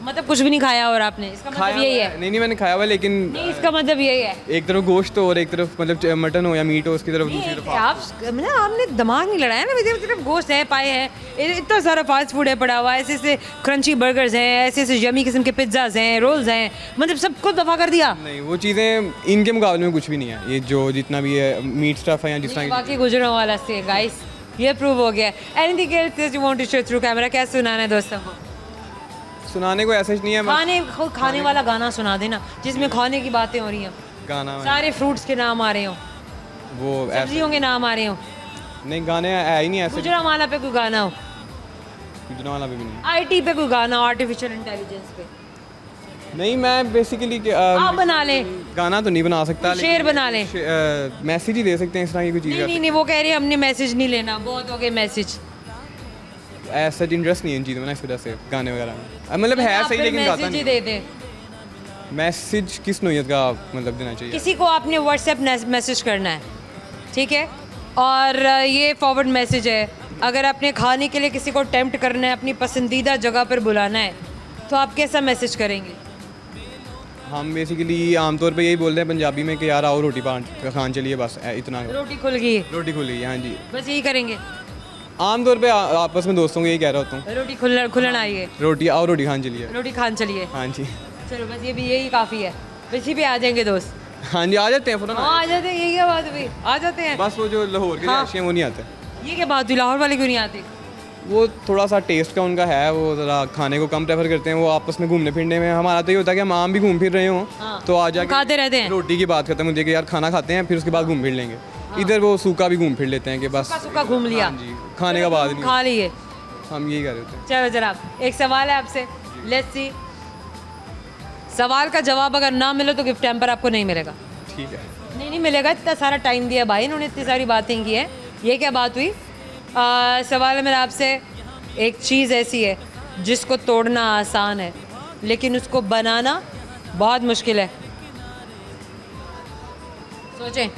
मतलब कुछ भी नहीं खाया और आपने, इसका मतलब यही है? नहीं मैंने खाया हुआ, लेकिन नहीं, इसका मतलब यही है एक तरफ गोश्त हो और एक तरफ मतलब मटन हो या मीट हो, उसकी तरफ दूसरी तरफ आप मतलब आपने दिमाग नहीं लड़ाया ना। मेरी तरफ गोश्त है, पाए हैं, इतना सारा फास्ट फूड है पड़ा हुआ, ऐसे ऐसे क्रंची बर्गर्स हैं, ऐसे ऐसे यमी किस्म के पिज्ज़ाज हैं, रोल्स हैं, मतलब सब कुछ दफ़ा कर दिया। नहीं, वो चीज़ें इनके मुकाबले में कुछ भी नहीं है। ये जो जितना भी है मीट स्टफ है या जिस तरह बाकी गुजरों वाला से गाइस ये प्रूव हो गया। Anything else you want to show through camera? क्या सुनाना है दोस्तों को? सुनाने को ऐसा नहीं है, खाने वाला गाना सुना देना जिसमें खाने की बातें हो रही हैं, गाना सारे फ्रूट्स के नाम आ रहे हो, वो सब्जियों के नाम आ रहे हो। नहीं, गाने है ही नहीं ऐसे। गुजरांवाला पे कोई गाना हो, गुजरांवाला पे भी नहीं। आईटी पे कोई गाना हो, आर्टिफिशियल इंटेलिजेंस पे। नहीं, मैं बेसिकली आप बना लें, गाना तो नहीं बना सकता, शेर बना लें, मैसेज ही दे सकते हैं, इस तरह की कोई चीज़। नहीं, वो कह रहे हैं हमने मैसेज नहीं लेना, बहुत हो गए मैसेज। ऐसा इंटरेस्ट नहीं है इन चीज़ों में ना, इस वजह से गाने वगैरह में मतलब है सही, लेकिन गाता मैसेज ही नहीं। दे दे। मैसेज किस नोयत का मतलब देना चाहिए? किसी को आपने व्हाट्सएप मैसेज करना है, ठीक है, और ये फॉरवर्ड मैसेज है। अगर आपने खाने के लिए किसी को टेम्प्ट करना है, अपनी पसंदीदा जगह पर बुलाना है, तो आप कैसा मैसेज करेंगे? हम बेसिकली आमतौर पे यही बोलते हैं पंजाबी में कि यार आओ रोटी खान चलिए, बस इतना। रोटी खुल गई, रोटी खुल गई, हाँ जी, बस यही करेंगे। आमतौर पे आपस में दोस्तों को यही कह रहा होता हूँ, रोटी खुलन आई है, रोटी आओ रोटी खान चलिए, रोटी खान चलिए। हाँ जी। चलो बस ये भी यही काफ़ी है, इसी पे आ जाएंगे दोस्त। हाँ जी, आ जाते हैं फ़ौरन। हाँ, आ जाते हैं, यही क्या बात हुई, आ जाते हैं। बस वो जो लाहौर के हाँ। रिहायशी हैं वो नहीं आते। ये क्या बात हुई, लाहौर वाले क्यों नहीं आते? वो थोड़ा सा टेस्ट का उनका है, वो ज़रा खाने को कम प्रेफर करते हैं, वो आपस में घूमने फिरने में। हमारा तो ये होता है कि हम आम भी घूम फिर रहे हों, हाँ। तो आ जाके खाते रहते हैं, रोटी की बात करते हैं मुझे कि यार खाना खाते हैं, फिर उसके बाद घूम फिर लेंगे। इधर वो सूखा भी घूम फिर लेते हैं कि बस सूखा घूम लिया, हाँ जी, खाने का बाद नहीं, खा लिए। हम यही कर रहे होते हैं। चलो जनाब, एक सवाल है आपसे, लेट्स सी। सवाल का जवाब अगर ना मिले तो गिफ्ट हैम्पर आपको नहीं मिलेगा। ठीक है। नहीं मिलेगा, इतना सारा टाइम दिया भाई, इन्होंने इतनी सारी बातें की हैं। ये क्या बात हुई? सवाल है मेरा आपसे, एक चीज़ ऐसी है जिसको तोड़ना आसान है लेकिन उसको बनाना बहुत मुश्किल है, सोचें।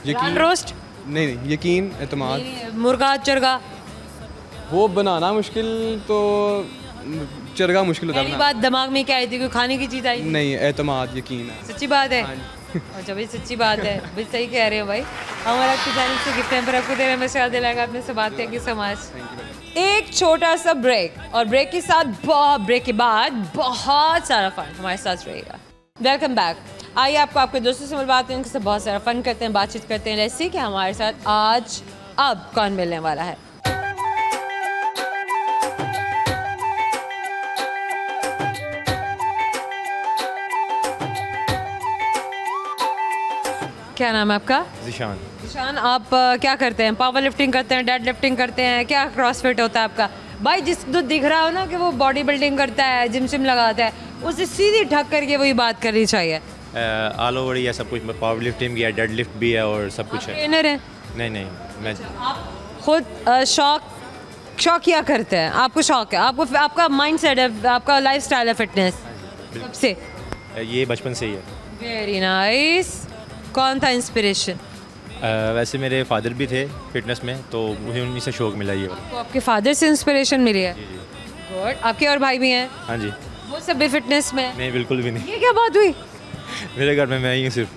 यकीन, रोस्ट नहीं, यकीन, एतमाद, मुर्गा चरगा। वो बनाना मुश्किल तो चरगा मुश्किल होता है पहली बनाना। बात दिमाग में क्या आई थी? कोई खाने की चीज़ आई थी? नहीं, एतमाद, यकीन है। सच्ची बात है? हाँ जी। अच्छा भाई, सच्ची बात है भाई, सही कह रहे हो भाई। हमारा आपकी जानिब से गिफ्ट हैम्पर आपको दे रहे हैं, मैं शायद दिलाएगा आपने से बात है कि समाज। एक छोटा सा ब्रेक, और ब्रेक के बाद बहुत सारा फन हमारे साथ रहेगा। Welcome back. आइए आपको आपके दोस्तों से मिलवाते हैं, उनके साथ बहुत सारा फन करते हैं, बातचीत करते हैं। जैसे कि हमारे साथ आज अब कौन मिलने वाला है। क्या नाम है आपका? ज़िशान। ज़िशान, आप क्या करते हैं? पावर लिफ्टिंग करते हैं, डेड लिफ्टिंग करते हैं, क्या क्रॉसफिट होता है आपका? भाई जिस जो दिख रहा हो ना कि वो बॉडी बिल्डिंग करता है, जिम लगाता है, उसे सीधी ठक करके वही बात करनी चाहिए। ऑल ओवर ये सब कुछ, पावर लिफ्टिंग भी है, डेड लिफ्ट भी है और सब कुछ है। ट्रेनर है? नहीं, मैं आप खुद शौक क्या करते हैं? आपको शौक है, आपका माइंड सेट है, आपका लाइफ स्टाइल है फिटनेस कब से? ये बचपन से ही है। Very nice. कौन था इंस्पिरेशन? वैसे मेरे फादर भी थे फिटनेस में, तो मुझे उन्हीं से शौक मिला ये वाला। तो आपके फादर से इंस्पिरेशन मिली है? जी। गुड। आपके और भाई भी हैं? हाँ जी। वो सब भी फिटनेस में? नहीं, बिल्कुल भी नहीं। ये क्या बात हुई? मेरे घर में मैं ही हूँ सिर्फ।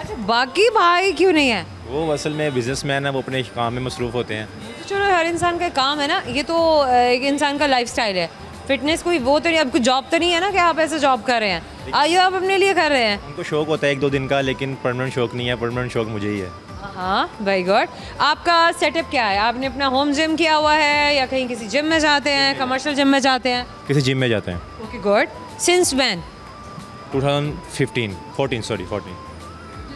अच्छा, बाकी भाई क्यों नहीं है? वो असल में बिजनेसमैन है, वो अपने काम में मसरूफ़ होते हैं। तो चलो, हर इंसान का काम है ना, ये तो एक इंसान का लाइफस्टाइल है। फिटनेस कोई वो तो नहीं, अब कुछ जॉब तो नहीं है ना कि आप ऐसे जॉब कर रहे हैं, आइए आप अपने लिए कर रहे हैं। उनको शौक होता है 1-2 दिन का, लेकिन परमानेंट शौक नहीं है। परमानेंट शौक मुझे ही है। हाँ, वेरी गुड। आपका सेटअप क्या है? आपने अपना होम जिम किया हुआ है या कहीं किसी जिम में जाते हैं, कमर्शियल जिम में जाते हैं? किसी जिम में जाते हैं। Okay, good. Since when? 2014।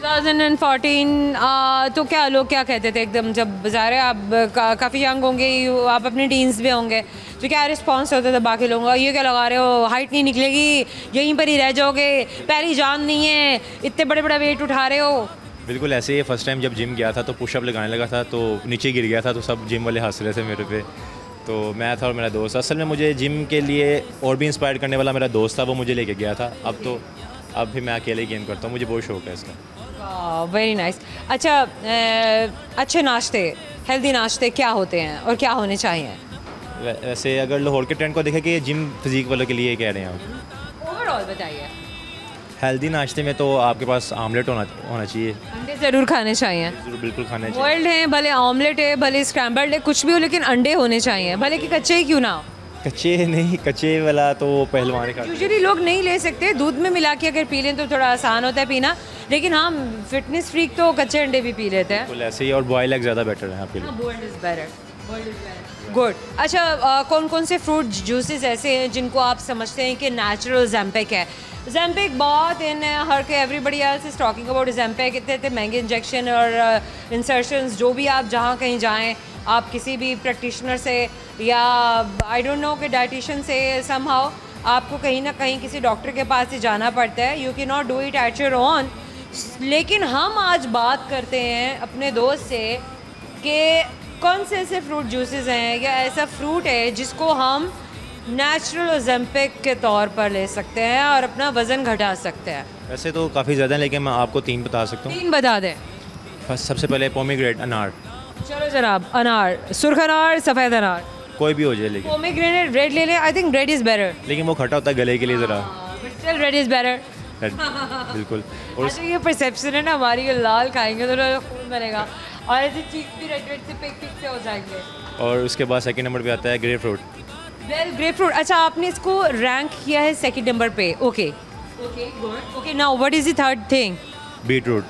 तो 2014 तो क्या लोग क्या कहते थे एकदम, जब ज़ाहिर है आप काफ़ी यंग होंगे, आप अपने टीन्स में होंगे, तो क्या रिस्पांस होता था बाकी लोगों का? ये क्या लगा रहे हो, हाइट नहीं निकलेगी, यहीं पर ही रह जाओगे, पैरी जान नहीं है, इतने बड़े बड़े वेट उठा रहे हो? बिल्कुल ऐसे ही। फर्स्ट टाइम जब जिम गया था तो पुशअप लगाने लगा था तो नीचे गिर गया था, तो सब जिम वाले हंस रहे थे मेरे पे। तो मैं था और मेरा दोस्त, असल में मुझे जिम के लिए और भी इंस्पायर करने वाला मेरा दोस्त था, वो मुझे लेके गया था। अब भी मैं अकेले गेम करता हूँ, मुझे बहुत शौक है इसका। Very nice. अच्छा, अच्छे नाश्ते, हेल्दी नाश्ते क्या होते हैं और क्या होने चाहिए? वैसे अगर लाहौर के ट्रेंड को देखें कि जिम फिजिक वालों के लिए कह रहे हैं आप, ओवरऑल बताइए। हेल्दी नाश्ते में तो आपके पास आमलेट होना चाहिए, अंडे ज़रूर खाने चाहिए, ज़रूर बिल्कुल खाने चाहिए। बॉइल्ड है, भले ऑमलेट है, भले स्क्रैम्बल्ड है, कुछ भी हो, लेकिन अंडे होने चाहिए, भले कि कच्चे ही क्यों ना हो। कच्चे नहीं, कच्चे वाला तो पहलवान खाते हैं। यूजुअली लोग नहीं ले सकते, दूध में मिला के अगर पी लें तो थोड़ा आसान होता है पीना, लेकिन हाँ फिटनेस फ्रीक तो कच्चे अंडे भी पी लेते हैं। बिल्कुल ऐसे ही, और बॉयल एग ज़्यादा बेटर है आपके लिए। Boiled is better, good. अच्छा, कौन कौन से फ्रूट जूसेस ऐसे हैं जिनको आप समझते हैं कि नेचुरल ज़ैम्पिक है? ज़ैम्पिक बहुत इन हर के, everybody else is talking about Ozempic, इतने इतने महंगे इंजेक्शन और इंसर्शंस, जो भी आप जहाँ कहीं जाएँ, आप किसी भी प्रैक्टिशनर से या आई डोंट नो कि डाइटिशियन से समहाउ आपको कहीं ना कहीं किसी डॉक्टर के पास ही जाना पड़ता है। You can not do it at your own. लेकिन हम आज बात करते हैं अपने दोस्त से कि कौन से ऐसे फ्रूट जूसेस हैं या ऐसा फ्रूट है जिसको हम नेचुरल ओज़ेम्पिक के तौर पर ले सकते हैं और अपना वज़न घटा सकते हैं। वैसे तो काफ़ी ज़्यादा है, लेकिन मैं आपको 3 बता सकता हूँ। 3 बता दें। सबसे पहले पोमीग्रेनेट, अनार। चलो जनाब, अनार, सुर्ख अनार, सफ़ेद अनार, कोई भी हो जाए, लेकिन पोमीग्रेनेट, रेड ले लें। I think red is better, लेकिन वो खट्टा होता है गले के लिए ज़रा। But still red is better. बिल्कुल। और अच्छा, ये परसेप्शन है ना हमारी, ये लाल खाएंगे तो खून बनेगा और ऐसे चीक भी रेड रेड से पिक से हो जाएंगे। और उसके बाद सेकंड नंबर पे आता है grapefruit. Well, grapefruit. अच्छा, आपने इसको रैंक किया है सेकंड नंबर पे। Okay okay, good. Okay, now what is the third thing? Beetroot.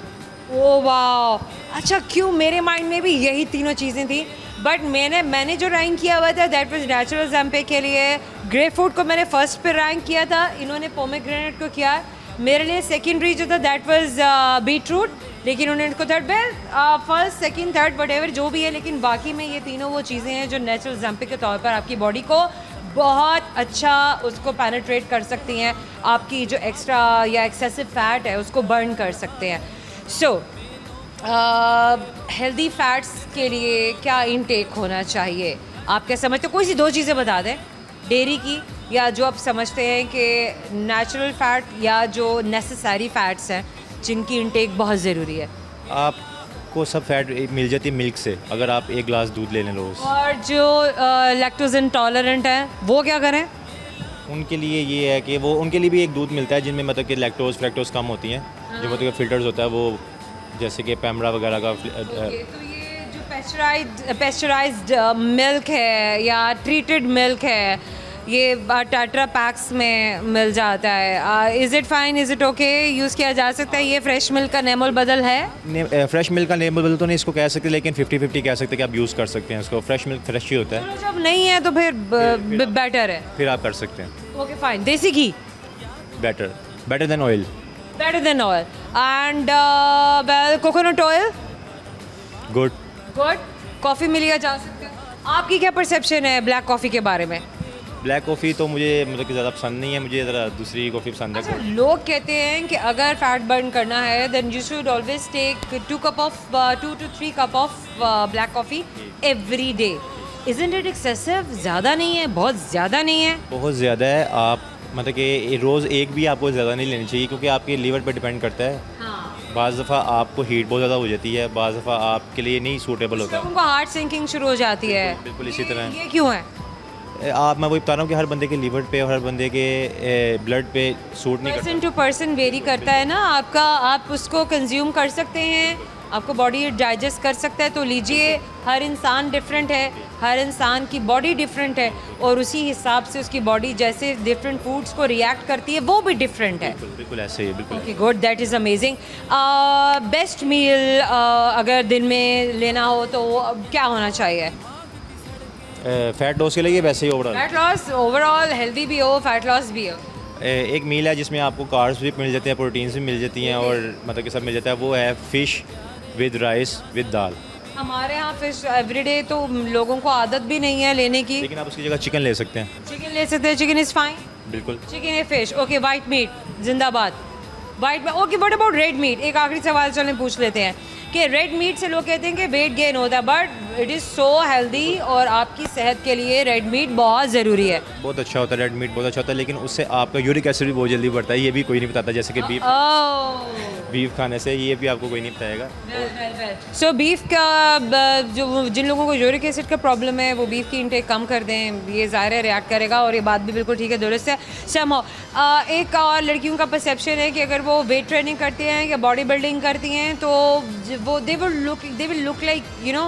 ओ वाह, अच्छा, क्यों मेरे माइंड में भी यही तीनों चीज़ें थी, बट मैंने जो रैंक किया हुआ था दैट वाज नेचुरल ज़ैम्पिक के लिए। ग्रेप फ्रूट को मैंने फर्स्ट पे रैंक किया था, इन्होंने पोमेग्रेनेट को किया। मेरे लिए सेकेंडरी जो था दैट वाज बीटरूट, लेकिन उन्होंने इसको थर्ड पे, फर्स्ट सेकंड थर्ड वटेवर जो भी है, लेकिन बाकी में ये तीनों वो चीज़ें हैं जो नेचुरल ज़ैम्पिक के तौर पर आपकी बॉडी को बहुत अच्छा उसको पेनिट्रेट कर सकती हैं, आपकी जो एक्स्ट्रा या एक्सेसिव फैट है उसको बर्न कर सकते हैं। सो हेल्दी फैट्स के लिए क्या इनटेक होना चाहिए, आप क्या समझते हो? कोई सी 2 चीज़ें बता दें, डेयरी की या जो आप समझते हैं कि नेचुरल फ़ैट या जो नेसेसरी फ़ैट्स हैं जिनकी इनटेक बहुत ज़रूरी है। आपको सब फैट मिल जाती है मिल्क से, अगर आप 1 गिलास दूध ले लें रोज़। और जो लैक्टोज इंटॉलरेंट हैं वो क्या करें? उनके लिए ये है कि वो, उनके लिए भी एक दूध मिलता है जिनमें मतलब कि लैक्टोज फ्रैक्टोज कम होती हैं, जो मतलब कि फ़िल्टर्स होता है वो, जैसे कि पैमरा वगैरह का। तो ये जो पेस्चराइज्ड मिल्क है या ट्रीटेड मिल्क है, ये टाट्रा पैक्स में मिल जाता है। Is it fine, is it okay, use किया जा सकता है? ये फ्रेश मिल्क का नेमल बदल है? फ्रेश मिल्क का नेमल बदल तो नहीं इसको कह सकते, लेकिन 50-50 कह सकते कि आप यूज़ कर सकते हैं इसको। फ्रेश मिल्क फ्रेश ही होता है। जब नहीं है तो फिर बेटर है, फिर आप कर सकते हैं। Okay fine. Desi ghee better than oil. Better than oil. And well, coconut oil good. Coffee मिलिया जा सकता है। आपकी क्या परसेप्शन है ब्लैक कॉफ़ी के बारे में? ब्लैक कॉफ़ी तो मुझे मतलब कि ज़्यादा पसंद नहीं है, मुझे ज़रा दूसरी कॉफ़ी पसंद है। अच्छा, लोग कहते हैं कि अगर फैट बर्न करना है then you should always take 2 to 3 cup of black coffee every day. Isn't it excessive? ज़्यादा नहीं है? बहुत ज़्यादा नहीं है? बहुत ज़्यादा है। आप मतलब कि रोज़ एक भी आपको ज़्यादा नहीं लेनी चाहिए, क्योंकि आपके लीवर पर डिपेंड करता है। हाँ। बाज़ दफ़ा आपको हीट बहुत ज़्यादा हो जाती है, बाज़ दफ़ा आपके लिए नहीं सूटेबल होता है। लोगों को हार्ट सिंकिंग शुरू हो जाती है। बिल्कुल इसी तरह। ये क्यों है? मैं वही बता रहा हूँ कि हर बंदे के लीवर पे और हर बंदे के ब्लड पे सूट नहीं करता। पर्सन टू पर्सन वेरी करता है ना आपका, आप उसको कंज्यूम कर सकते हैं, आपको बॉडी डाइजेस्ट कर सकता है तो लीजिए। हर इंसान डिफरेंट है, हर इंसान की बॉडी डिफरेंट है और उसी हिसाब से उसकी बॉडी जैसे डिफरेंट फूड्स को रिएक्ट करती है वो भी डिफरेंट है। बिल्कुल ऐसे ही, बिल्कुल। Okay good, that is amazing. Best meal अगर दिन में लेना हो तो क्या होना चाहिए? फैट लॉस के लिए वैसे ही overall fat loss, overall healthy भी हो, फैट लॉस भी हो। एक मील है जिसमें आपको कार्ब्स भी मिल जाते हैं, प्रोटीन्स भी मिल जाती हैं और मतलब कि सब मिल जाता है। वो है फ़िश विद राइस विद दाल। हमारे यहाँ फिश एवरीडे तो लोगों को आदत भी नहीं है लेने की, लेकिन आप उसकी जगह चिकन ले सकते हैं। चिकन ले सकते हैं, चिकन इज़ फाइन, बिल्कुल। चिकन है फिश, ओके। वाइट मीट जिंदाबाद, वाइट में okay. What about red meat? एक आखिरी सवाल चलें पूछ लेते हैं कि रेड मीट से लोग कहते हैं कि वेट गेन होता है, but it is so healthy और आपकी सेहत के लिए रेड मीट बहुत ज़रूरी है। बहुत अच्छा होता है, रेड मीट बहुत अच्छा होता है, लेकिन उससे आपका यूरिक एसिड भी बहुत जल्दी बढ़ता है। ये भी कोई नहीं बताता, जैसे कि बीफ खाने से, ये भी आपको कोई नहीं बताएगा। सो बीफ का जो जिन लोगों को यूरिक एसिड का प्रॉब्लम है वो बीफ की इंटेक कम कर दें, ये ज़ाहिर है रिएक्ट करेगा और ये बात भी बिल्कुल ठीक है, दुरुस्त है। समो एक और लड़कियों का परसेप्शन है कि अगर वो वेट ट्रेनिंग करती हैं या बॉडी बिल्डिंग करती हैं तो वो they will look like you know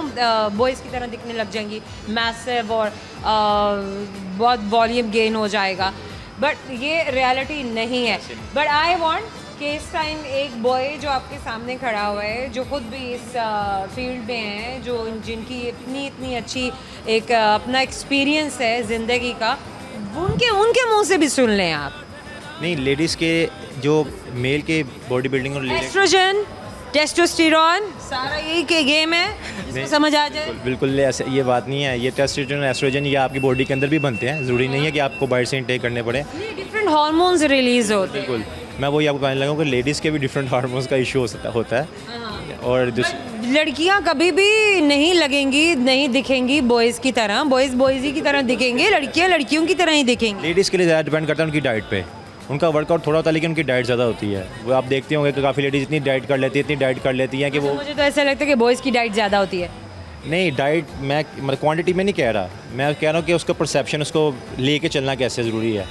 boys की तरह दिखने लग जाएंगी, मैसिव और बहुत वॉल्यूम गेन हो जाएगा, बट ये रियलिटी नहीं है। बट आई वांट कि इस टाइम एक बॉय जो आपके सामने खड़ा हुआ है, जो खुद भी इस फील्ड में है, जो जिनकी इतनी अच्छी एक अपना एक्सपीरियंस है ज़िंदगी का, उनके मुंह से भी सुन लें आप। नहीं, लेडीज़ के जो मेल के बॉडी बिल्डिंग और एस्ट्रोजन, टेस्टोस्टेरोन, सारा यही के गेम है, जिसको समझ आ जाए। बिल्कुल ऐसे ये बात नहीं है। ये टेस्टोस्टेरोन, एस्ट्रोजन ये आपकी बॉडी के अंदर भी बनते हैं, ज़रूरी नहीं है कि आपको बाहर से इनटेक करने पड़े। डिफरेंट हार्मोन्स रिलीज होते हैं। बिल्कुल, मैं वही आपको बताने लगा हूँ कि लेडीज़ के भी डिफरेंट हार्मोन्स का इशू होता है। और लड़कियां कभी भी नहीं लगेंगी, नहीं दिखेंगी बॉयज़ की तरह, बॉयज़ ही की तरह दिखेंगे, लड़कियां लड़कियों की तरह ही दिखेंगी। लेडीज़ के लिए ज़्यादा डिपेंड करता है उनकी डाइट पे। उनका वर्कआउट थोड़ा होता है लेकिन उनकी डाइट ज़्यादा होती है। वो आप देखते होंगे कि काफ़ी लेडीज़ इतनी डाइट कर लेती हैं कि वो। मुझे तो ऐसा लगता है कि बॉयज़ की डाइट ज़्यादा होती है। नहीं, डाइट मैं मतलब क्वांटिटी में नहीं कह रहा, मैं कह रहा हूँ कि उसका परसेप्शन, उसको लेके चलना कैसे ज़रूरी है।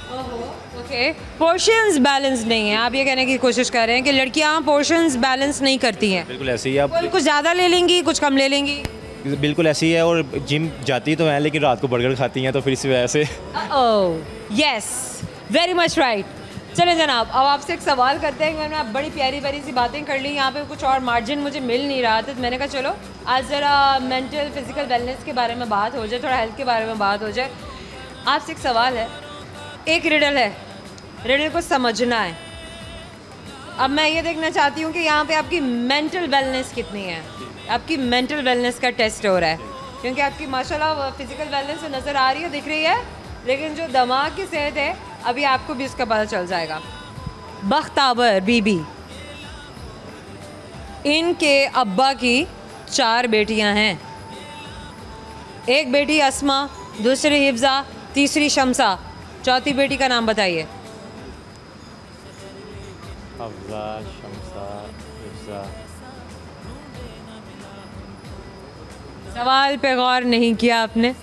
ओके, पोर्शंस बैलेंस नहीं है, आप ये कहने की कोशिश कर रहे हैं कि लड़कियाँ पोर्शंस बैलेंस नहीं करती हैं। बिल्कुल ऐसे ही। आप कुछ ज़्यादा ले लेंगी, कुछ कम ले लेंगी। बिल्कुल ऐसी है। और जिम जाती तो हैं लेकिन रात को बर्गर खाती हैं, तो फिर इसी वजह से। Oh yes, very much right. चलें जनाब, अब आपसे एक सवाल करते हैं। मैंने आप बड़ी प्यारी सी बातें कर ली, यहाँ पे कुछ और मार्जिन मुझे मिल नहीं रहा था, तो मैंने कहा चलो आज ज़रा मेंटल फिजिकल वेलनेस के बारे में बात हो जाए, थोड़ा हेल्थ के बारे में बात हो जाए। आपसे एक सवाल है, एक रिडल है, रिडल को समझना है। अब मैं ये देखना चाहती हूँ कि यहाँ पे आपकी मेंटल वेलनेस कितनी है। आपकी मेंटल वेलनेस का टेस्ट हो रहा है, क्योंकि आपकी माशाल्लाह फिजिकल वेलनेस से नज़र आ रही है, दिख रही है, लेकिन जो दिमाग की सेहत है अभी आपको भी उसका पता चल जाएगा। बख्तावर बीबी, इनके अब्बा की 4 बेटियां हैं। एक बेटी अस्मा, दूसरी हिफ्जा, तीसरी शमसा, चौथी बेटी का नाम बताइए। हफ्जा, शमसा, हिफ्जा। सवाल पे गौर नहीं किया आपने?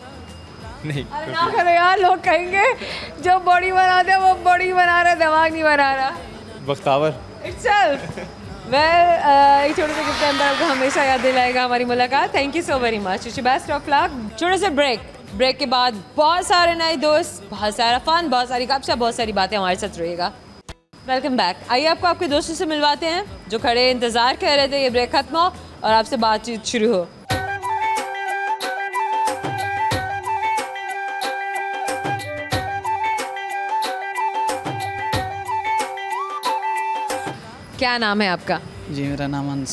नहीं, अरे ना करो यार, लोग कहेंगे जो बॉडी बनाते हैं वो बॉडी बना रहा है, दिमाग नहीं बना रहा। बख्तावर इटसेल्फ। वेल, एक छोटे से गिफ्ट के अंदर आपको हमेशा याद दिलाएगा हमारी मुलाकात। Thank you so very much, best of luck. छोटे से ब्रेक के बाद बहुत सारे नए दोस्त, बहुत सारा फन, बहुत सारी गपशप, बहुत सारी बातें हमारे साथ रहिएगा। Welcome back. आइए आपको आपके दोस्तों से मिलवाते हैं जो खड़े इंतज़ार कर रहे थे ये ब्रेक खत्म हो और आपसे बातचीत शुरू हो। क्या नाम है आपका? जी मेरा नाम अंश।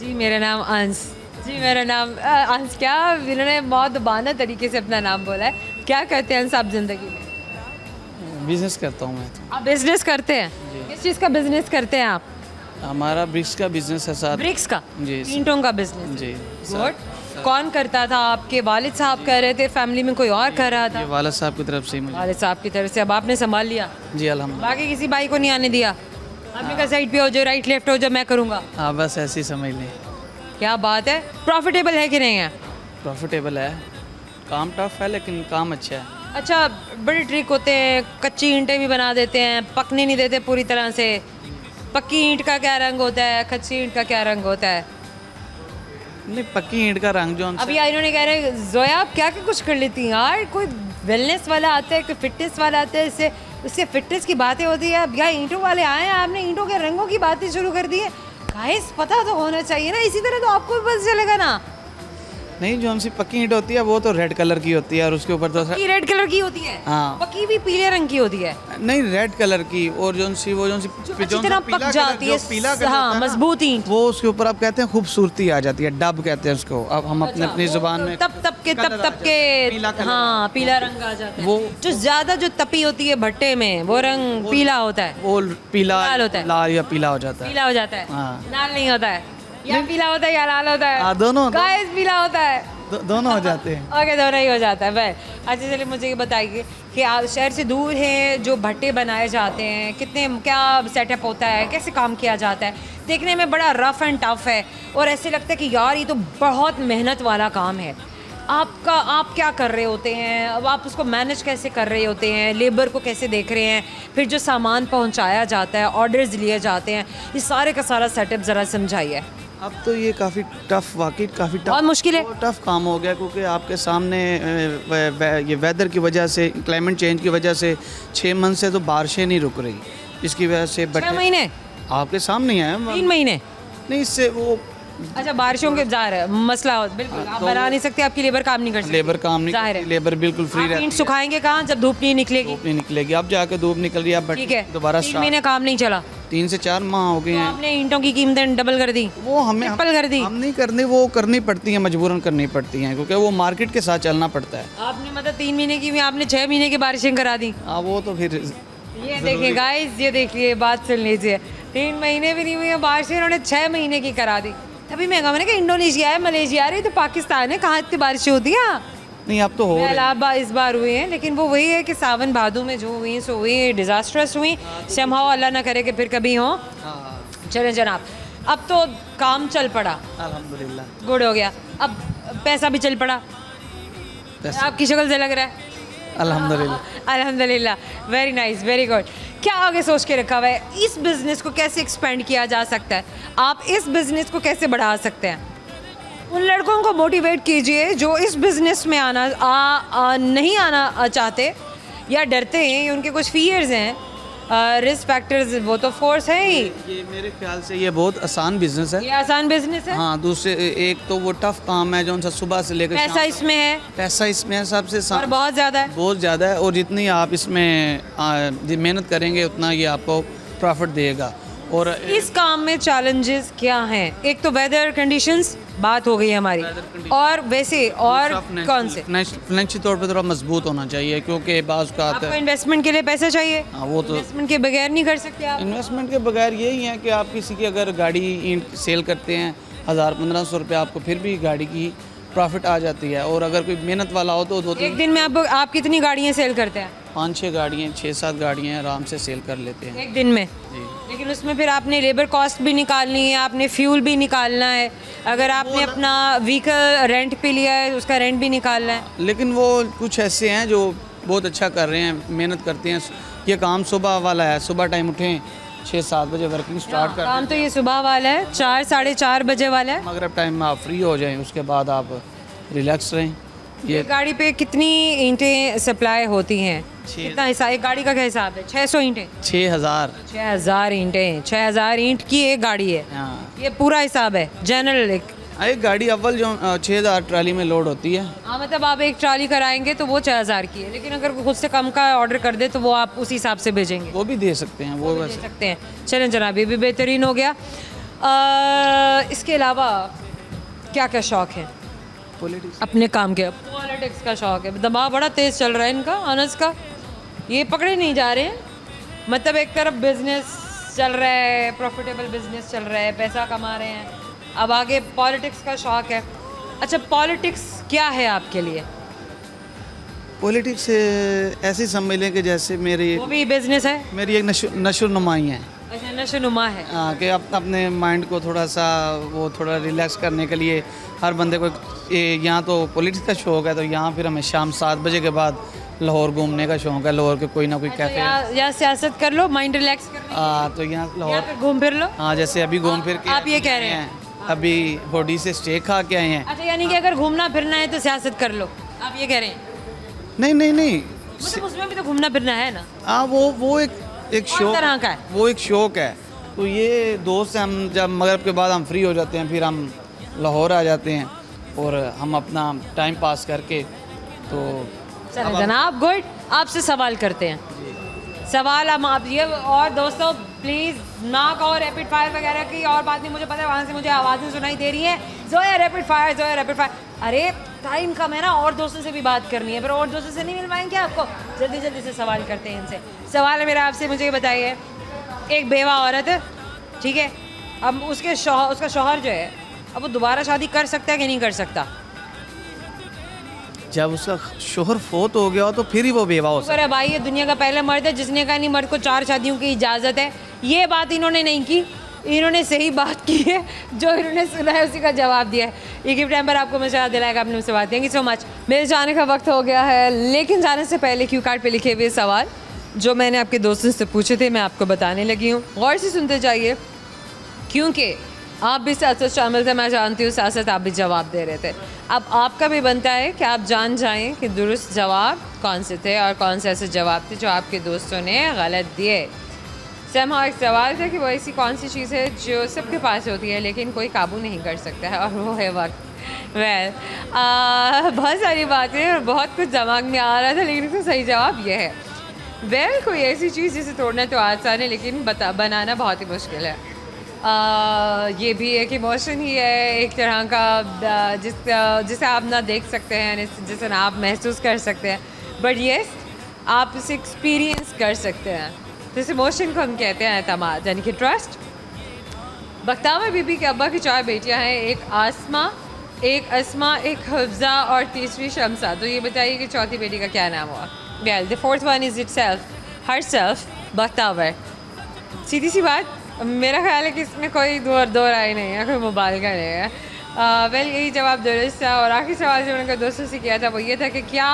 जी मेरा नाम अंश। जी मेरा नाम अंश। क्या इन्होंने बहुत बाना तरीके से अपना नाम बोला है। क्या करते हैं अंश आप ज़िंदगी में? बिजनेस करता हूँ मैं तो। आप बिजनेस करते हैं? किस चीज़ का बिजनेस करते हैं आप? हमारा ब्रिक्स का बिजनेस है साथ। ब्रिक्स का? जी। ईंटों का बिजनेस? जी। गुड। कौन करता था? आपके वालिद साहब कर रहे थे, फैमिली में कोई और कर रहा था? ये वालिद साहब की तरफ से ही मुझे। वालिद साहब की तरफ से। अब आपने संभाल लिया? जी अल्हम्दुलिल्लाह। बाकी किसी भाई को नहीं आने दिया? आपने कहा साइड पे हो जाओ, राइट लेफ्ट हो जाओ, मैं करूँगा। हाँ बस ऐसे ही समझ लें। क्या बात है। प्रॉफिटेबल है कि नहीं है? प्रॉफिटेबल है, काम टफ है लेकिन काम अच्छा है। अच्छा, बड़े ट्रिक होते हैं, कच्ची ईंटें भी बना देते हैं, पकने नहीं देते पूरी तरह से। पक्की ईंट का क्या रंग होता है, कच्ची ईंट का क्या रंग होता है? नहीं, पक्की ईंट का रंग जो अभी इन्होंने कह रहे जोया आप क्या क्या कुछ कर लेती हैं यार, कोई वेलनेस वाला आता है, कोई फिटनेस वाला आता है, इससे उससे फिटनेस की बातें होती है। अब यहाँ ईंटों वाले आए हैं, आपने ईंटों के रंगों की बातें शुरू कर दी है। गाइस पता तो होना चाहिए ना, इसी तरह तो आपको भी पता चलेगा ना। नहीं, जो हमसे पक्की ईंट होती है वो तो रेड कलर की होती है और उसके ऊपर तो पक्की रेड कलर की होती है, हाँ। पक्की भी पीले रंग की होती है, नहीं रेड कलर की, और जो सी वो जो सी अच्छी तरह पक जाती है, पीला कलर हाँ, होता है ना, मजबूत ईंट। वो उसके ऊपर आप कहते हैं खूबसूरती आ जाती है, डब कहते हैं उसको। अब हम अपने अपनी जुबान में तब के पीला कलर हाँ पीला रंग आ जाता है। वो जो ज्यादा जो तपी होती है भट्टे में वो रंग पीला होता है, वो पीला लाल होता है, लाल या पीला हो जाता है। पीला हो जाता है, हाँ। लाल नहीं होता है, या पीला होता है या लाल होता है, हाँ, दोनों गाइस पीला होता है, दोनों हो जाते हैं। ओके दोनों ही हो जाता है। वह अच्छा चलिए मुझे ये बताइए कि आप शहर से दूर हैं, जो भट्टे बनाए जाते हैं कितने क्या सेटअप होता है, कैसे काम किया जाता है? देखने में बड़ा रफ़ एंड टफ है और ऐसे लगता है कि यार ये तो बहुत मेहनत वाला काम है। आप क्या कर रहे होते हैं, अब आप उसको मैनेज कैसे कर रहे होते हैं, लेबर को कैसे देख रहे हैं, फिर जो सामान पहुंचाया जाता है, ऑर्डर्स लिए जाते हैं, ये सारे का सारा सेटअप ज़रा समझाइए। अब तो ये काफ़ी टफ, वाकई काफ़ी टफ और मुश्किल है, टफ काम हो गया, क्योंकि आपके सामने ये वेदर की वजह से, क्लाइमेट चेंज की वजह से 6 मंथ से तो बारिशें नहीं रुक रही, इसकी वजह से 6 महीने आपके सामने है 3 महीने नहीं, इससे वो अच्छा बारिशों के जा रहा है मसला हो, बिल्कुल आप बना नहीं सकते, आपकी लेबर काम नहीं कर सकती, लेबर काम नहीं जाहिर है। करती, लेबर बिल्कुल फ्री रहती ईंट सुखाएंगे कहाँ जब धूप नहीं निकलेगी, धूप नहीं निकलेगी। अब जाके धूप निकल रही है, अब ठीक है, दोबारा 3 महीने काम नहीं चला, 3 से 4 माह हो गए तो हैं। आपने ईंटों की कीमतें डबल कर दी, वो हमें ट्रिपल कर दी, हम नहीं करनी, वो करनी पड़ती है, मजबूरन करनी पड़ती हैं, क्योंकि वो मार्केट के साथ चलना पड़ता है। आपने मतलब 3 महीने की भी आपने 6 महीने की बारिशें करा दी। हाँ, वो तो फिर ये देखिए गाइस, ये देखिए बात सुन लीजिए, 3 महीने भी नहीं हुई है बारिशें, उन्होंने 6 महीने की करा दी। तभी मैं कहा मैंने कि इंडोनेशिया है, मलेशिया है, तो पाकिस्तान है, कहाँ इतनी बारिशें होती हैं? नहीं, अब तो हो रही है। इलाहाबाद इस बार हुई हैं, लेकिन वो वही है कि सावन भादों में जो हुई सो हुई, डिजास्टर्स हुई, समहाउ अल्लाह ना करे कि फिर कभी हो। चलें जनाब, अब तो काम चल पड़ा, अल्हम्दुलिल्लाह, गुड हो गया, अब पैसा भी चल पड़ा, पैसा- आपकी शक्ल से लग रहा है। अल्हम्दुलिल्लाह। अल्हम्दुलिल्लाह, वेरी नाइस, वेरी गुड। क्या आगे सोच के रखा हुआ है, इस बिज़नेस को कैसे एक्सपेंड किया जा सकता है, आप इस बिज़नेस को कैसे बढ़ा सकते हैं? उन लड़कों को मोटिवेट कीजिए जो इस बिज़नेस में नहीं आना चाहते या डरते हैं, ये उनके कुछ फियर्स हैं, रिस्क फैक्टर्स, वो तो फोर्स है ही। ये मेरे ख्याल से ये बहुत आसान बिजनेस है। ये आसान बिजनेस है, हाँ, दूसरे एक तो वो टफ काम है जो उनसे सुबह से लेकर पैसा इसमें है पैसा इसमें है सबसे और बहुत ज़्यादा है। बहुत ज़्यादा है, और जितनी आप इसमें मेहनत करेंगे उतना ये आपको प्रॉफिट देगा। और इस काम में चैलेंजेस क्या हैं? एक तो वेदर कंडीशंस बात हो गई हमारी, और वैसे और कौन से? फाइनेंशियल तौर पे थोड़ा मजबूत होना चाहिए, क्योंकि बाज़ का आपको इन्वेस्टमेंट के लिए पैसा चाहिए, हाँ, वो तो इन्वेस्टमेंट के बगैर नहीं कर सकते आप। इन्वेस्टमेंट के बगैर यही है कि आप किसी की अगर गाड़ी ईंट सेल करते हैं 1000-1500 रुपये, आपको फिर भी गाड़ी की प्रॉफिट आ जाती है। और अगर कोई मेहनत वाला हो तो 2-3 एक दिन में आप कितनी गाड़ियाँ सेल करते हैं? 5-6 गाड़ियाँ, 6-7 गाड़ियाँ आराम से सेल कर लेते हैं एक दिन में। लेकिन उसमें फिर आपने लेबर कॉस्ट भी निकालनी है, आपने फ्यूल भी निकालना है, अगर आपने अपना व्हीकल रेंट पे लिया है उसका रेंट भी निकालना है। लेकिन वो कुछ ऐसे हैं जो बहुत अच्छा कर रहे हैं, मेहनत करते हैं। ये काम सुबह वाला है, सुबह टाइम उठें 6-7 बजे वर्किंग स्टार्ट कर, काम तो ये सुबह वाला है, 4-4:30 बजे वाला है। मगरिब टाइम में आप फ्री हो जाएं, उसके बाद आप रिलैक्स रहें। ये गाड़ी पे कितनी ईंटें सप्लाई होती हैं, कितना हिसाब, एक गाड़ी का क्या हिसाब है? 600 ईंटें, 6000 6000 ईंटें, 6000 ईंट की एक गाड़ी है, हाँ, ये पूरा हिसाब है जनरल। एक गाड़ी अव्वल जो 6000 ट्राली में लोड होती है। हाँ, मतलब आप एक ट्राली कराएंगे तो वो 6000 की है, लेकिन अगर खुद से कम का ऑर्डर कर दे तो वो आप उसी हिसाब से भेजेंगे, वो भी दे सकते हैं, वो दे वैसे सकते हैं। चलें जनाब, ये भी बेहतरीन हो गया। इसके अलावा क्या क्या शौक़ है अपने काम के? पॉलिटिक्स का शौक़ है, दबाव बड़ा तेज़ चल रहा है इनका, अनस का, ये पकड़े नहीं जा रहे हैं। मतलब एक तरफ बिजनेस चल रहा है, प्रॉफिटेबल बिजनेस चल रहा है, पैसा कमा रहे हैं, अब आगे पॉलिटिक्स का शौक़ है। अच्छा, पॉलिटिक्स क्या है आपके लिए? पॉलिटिक्स ऐसे समझ लें कि जैसे वो भी बिजनेस है, मेरी एक नशो नुमाई है। अच्छा, नशोनुमा है। हाँ, कि अपने माइंड को थोड़ा सा वो थोड़ा रिलैक्स करने के लिए हर बंदे को यहाँ तो पॉलिटिक्स का शौक़ है, तो यहाँ फिर हमें शाम 7 बजे के बाद लाहौर घूमने का शौक़ है। लाहौर के कोई ना कोई कैफ़े, या सियासत कर लो, माइंड रिलैक्स कर लो, तो यहाँ या लाहौर, फिर घूम फिर लो। हाँ, जैसे अभी घूम फिर के आप ये कह रहे हैं? अभी होडी से स्टेक खा के आए हैं। अच्छा, यानी कि अगर घूमना फिरना है तो सियासत कर लो, आप ये कह रहे हैं? नहीं, मतलब उसमें भी तो घूमना फिरना है ना। हाँ, वो एक शौक तरह का है, वो एक शौक है। तो ये दोस्त से हम जब मगरिब के बाद हम फ्री हो जाते हैं, फिर हम लाहौर आ जाते हैं, और हम अपना टाइम पास करके तो चलो जनाब गुड, आपसे सवाल करते हैं। सवाल हम आप ये, और दोस्तों प्लीज़ ना कहो रैपिड फायर वगैरह की, और बात नहीं, मुझे पता है वहाँ से मुझे आवाज़ें सुनाई दे रही हैं, Zoya rapid fire, Zoya rapid fire. अरे टाइम कम है ना, और दोस्तों से भी बात करनी है, पर और दोस्तों से नहीं मिल पाएंगे आपको। जल्दी जल्दी से सवाल करते हैं इनसे। सवाल है मेरा आपसे, मुझे ये बताइए, एक बेवा औरत है, ठीक है, अब उसका शौहर जो है, अब वो दोबारा शादी कर सकता है कि नहीं कर सकता? जब उसका शोहर फोत हो गया हो तो फिर ही वो बेवा हो सकता अरे भाई ये दुनिया का पहला मर्द है जिसने कहा नहीं मर्द को 4 शादियों की इजाज़त है। ये बात इन्होंने नहीं की, इन्होंने सही बात की है, जो इन्होंने सुना है उसी का जवाब दिया है। ये गिफ्ट टाइम पर आपको मजा दिलाएगा अपने मुझसे बात। Thank you so much. मेरे जाने का वक्त हो गया है, लेकिन जाने से पहले क्यू कार्ड पे लिखे हुए सवाल जो मैंने आपके दोस्तों से पूछे थे मैं आपको बताने लगी हूँ। गौर से सुनते जाइए, क्योंकि आप भी साथ शामिल थे, मैं जानती हूँ साथ साथ आप भी जवाब दे रहे थे। अब आपका भी बनता है कि आप जान जाएं कि दुरुस्त जवाब कौन से थे और कौन से ऐसे जवाब थे जो आपके दोस्तों ने गलत दिए। समहा एक सवाल था कि वो ऐसी कौन सी चीज़ है जो सबके पास होती है लेकिन कोई काबू नहीं कर सकता है, और वो है वक्त। बहुत सारी बातें और बहुत कुछ दिमाग में आ रहा था, लेकिन इसका सही जवाब ये है कोई ऐसी चीज़ जिसे तोड़ना तो आसान है लेकिन बनाना बहुत ही मुश्किल है। ये भी एक इमोशन ही है, एक तरह का जिसे आप ना देख सकते हैं, जिसे ना आप महसूस कर सकते हैं, बट येस आप इसे एक्सपीरियंस कर सकते हैं। तो इस इमोशन को हम कहते हैं एतमाद, यानी कि ट्रस्ट। बख्तावर बीबी के अब्बा की 4 बेटियां हैं, एक आसमा, एक अस्मा, एक हफ्जा और तीसरी शमसा। तो ये बताइए कि चौथी बेटी का क्या नाम हुआ? Well the fourth one is herself Bakhtawar. सीधी सी बात, मेरा ख्याल है कि इसमें कोई दो राय नहीं है, कोई मुबालगा नहीं है। वेल यही जवाब दुरुस्त था। और आखिरी सवाल जो मैंने दोस्तों से किया था वो ये था कि क्या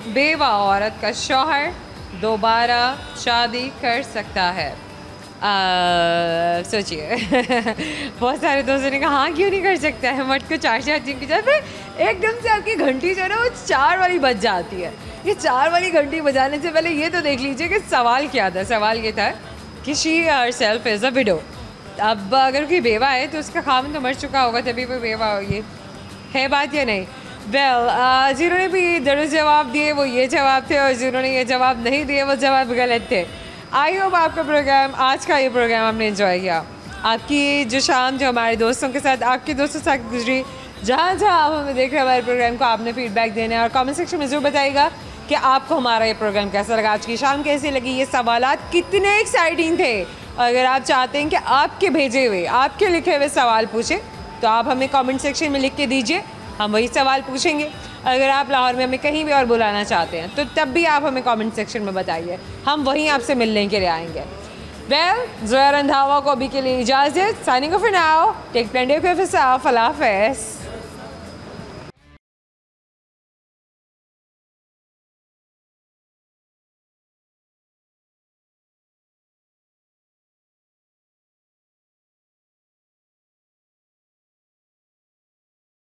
बेवा औरत का शौहर दोबारा शादी कर सकता है? सोचिए बहुत सारे दोस्तों ने कहा हाँ क्यों नहीं कर सकता है, मर्द को 4 शादियों की जाए, फिर एकदम से आपकी घंटी जो है ना वो 4 वाली बज जाती है। ये 4 वाली घंटी बजाने से पहले ये तो देख लीजिए कि सवाल क्या था। सवाल ये था कि she her self is a window. अब अगर कोई बेवा है तो उसका खामन तो मर चुका होगा तभी कोई बेवा होगी, है बात या नहीं? वेल जिन्होंने भी दुरुस्त जवाब दिए वो ये जवाब थे, और जिन्होंने ये जवाब नहीं दिए वो जवाब गलत थे। आई होप आपका प्रोग्राम, आज का ये प्रोग्राम आपने एंजॉय किया। आपकी जो शाम जो हमारे दोस्तों के साथ, आपके दोस्तों के साथ गुजरी, जहाँ जहाँ आप हमें देख रहे हैं हमारे प्रोग्राम को, आपने फीडबैक देना है और कमेंट सेक्शन में ज़रूर बताइएगा कि आपको हमारा ये प्रोग्राम कैसा लगा, आज की शाम कैसी लगी, ये सवालात कितने एक्साइटिंग थे। अगर आप चाहते हैं कि आपके भेजे हुए, आपके लिखे हुए सवाल पूछें तो आप हमें कमेंट सेक्शन में लिख के दीजिए, हम वही सवाल पूछेंगे। अगर आप लाहौर में हमें कहीं भी और बुलाना चाहते हैं तो तब भी आप हमें कमेंट सेक्शन में बताइए, हम वहीं आपसे मिलने के लिए आएंगे। वेल जोया रंधावा को अभी के लिए इजाज़त, signing off for now, take plenty of care for yourself, अल्लाह हाफ़िज़।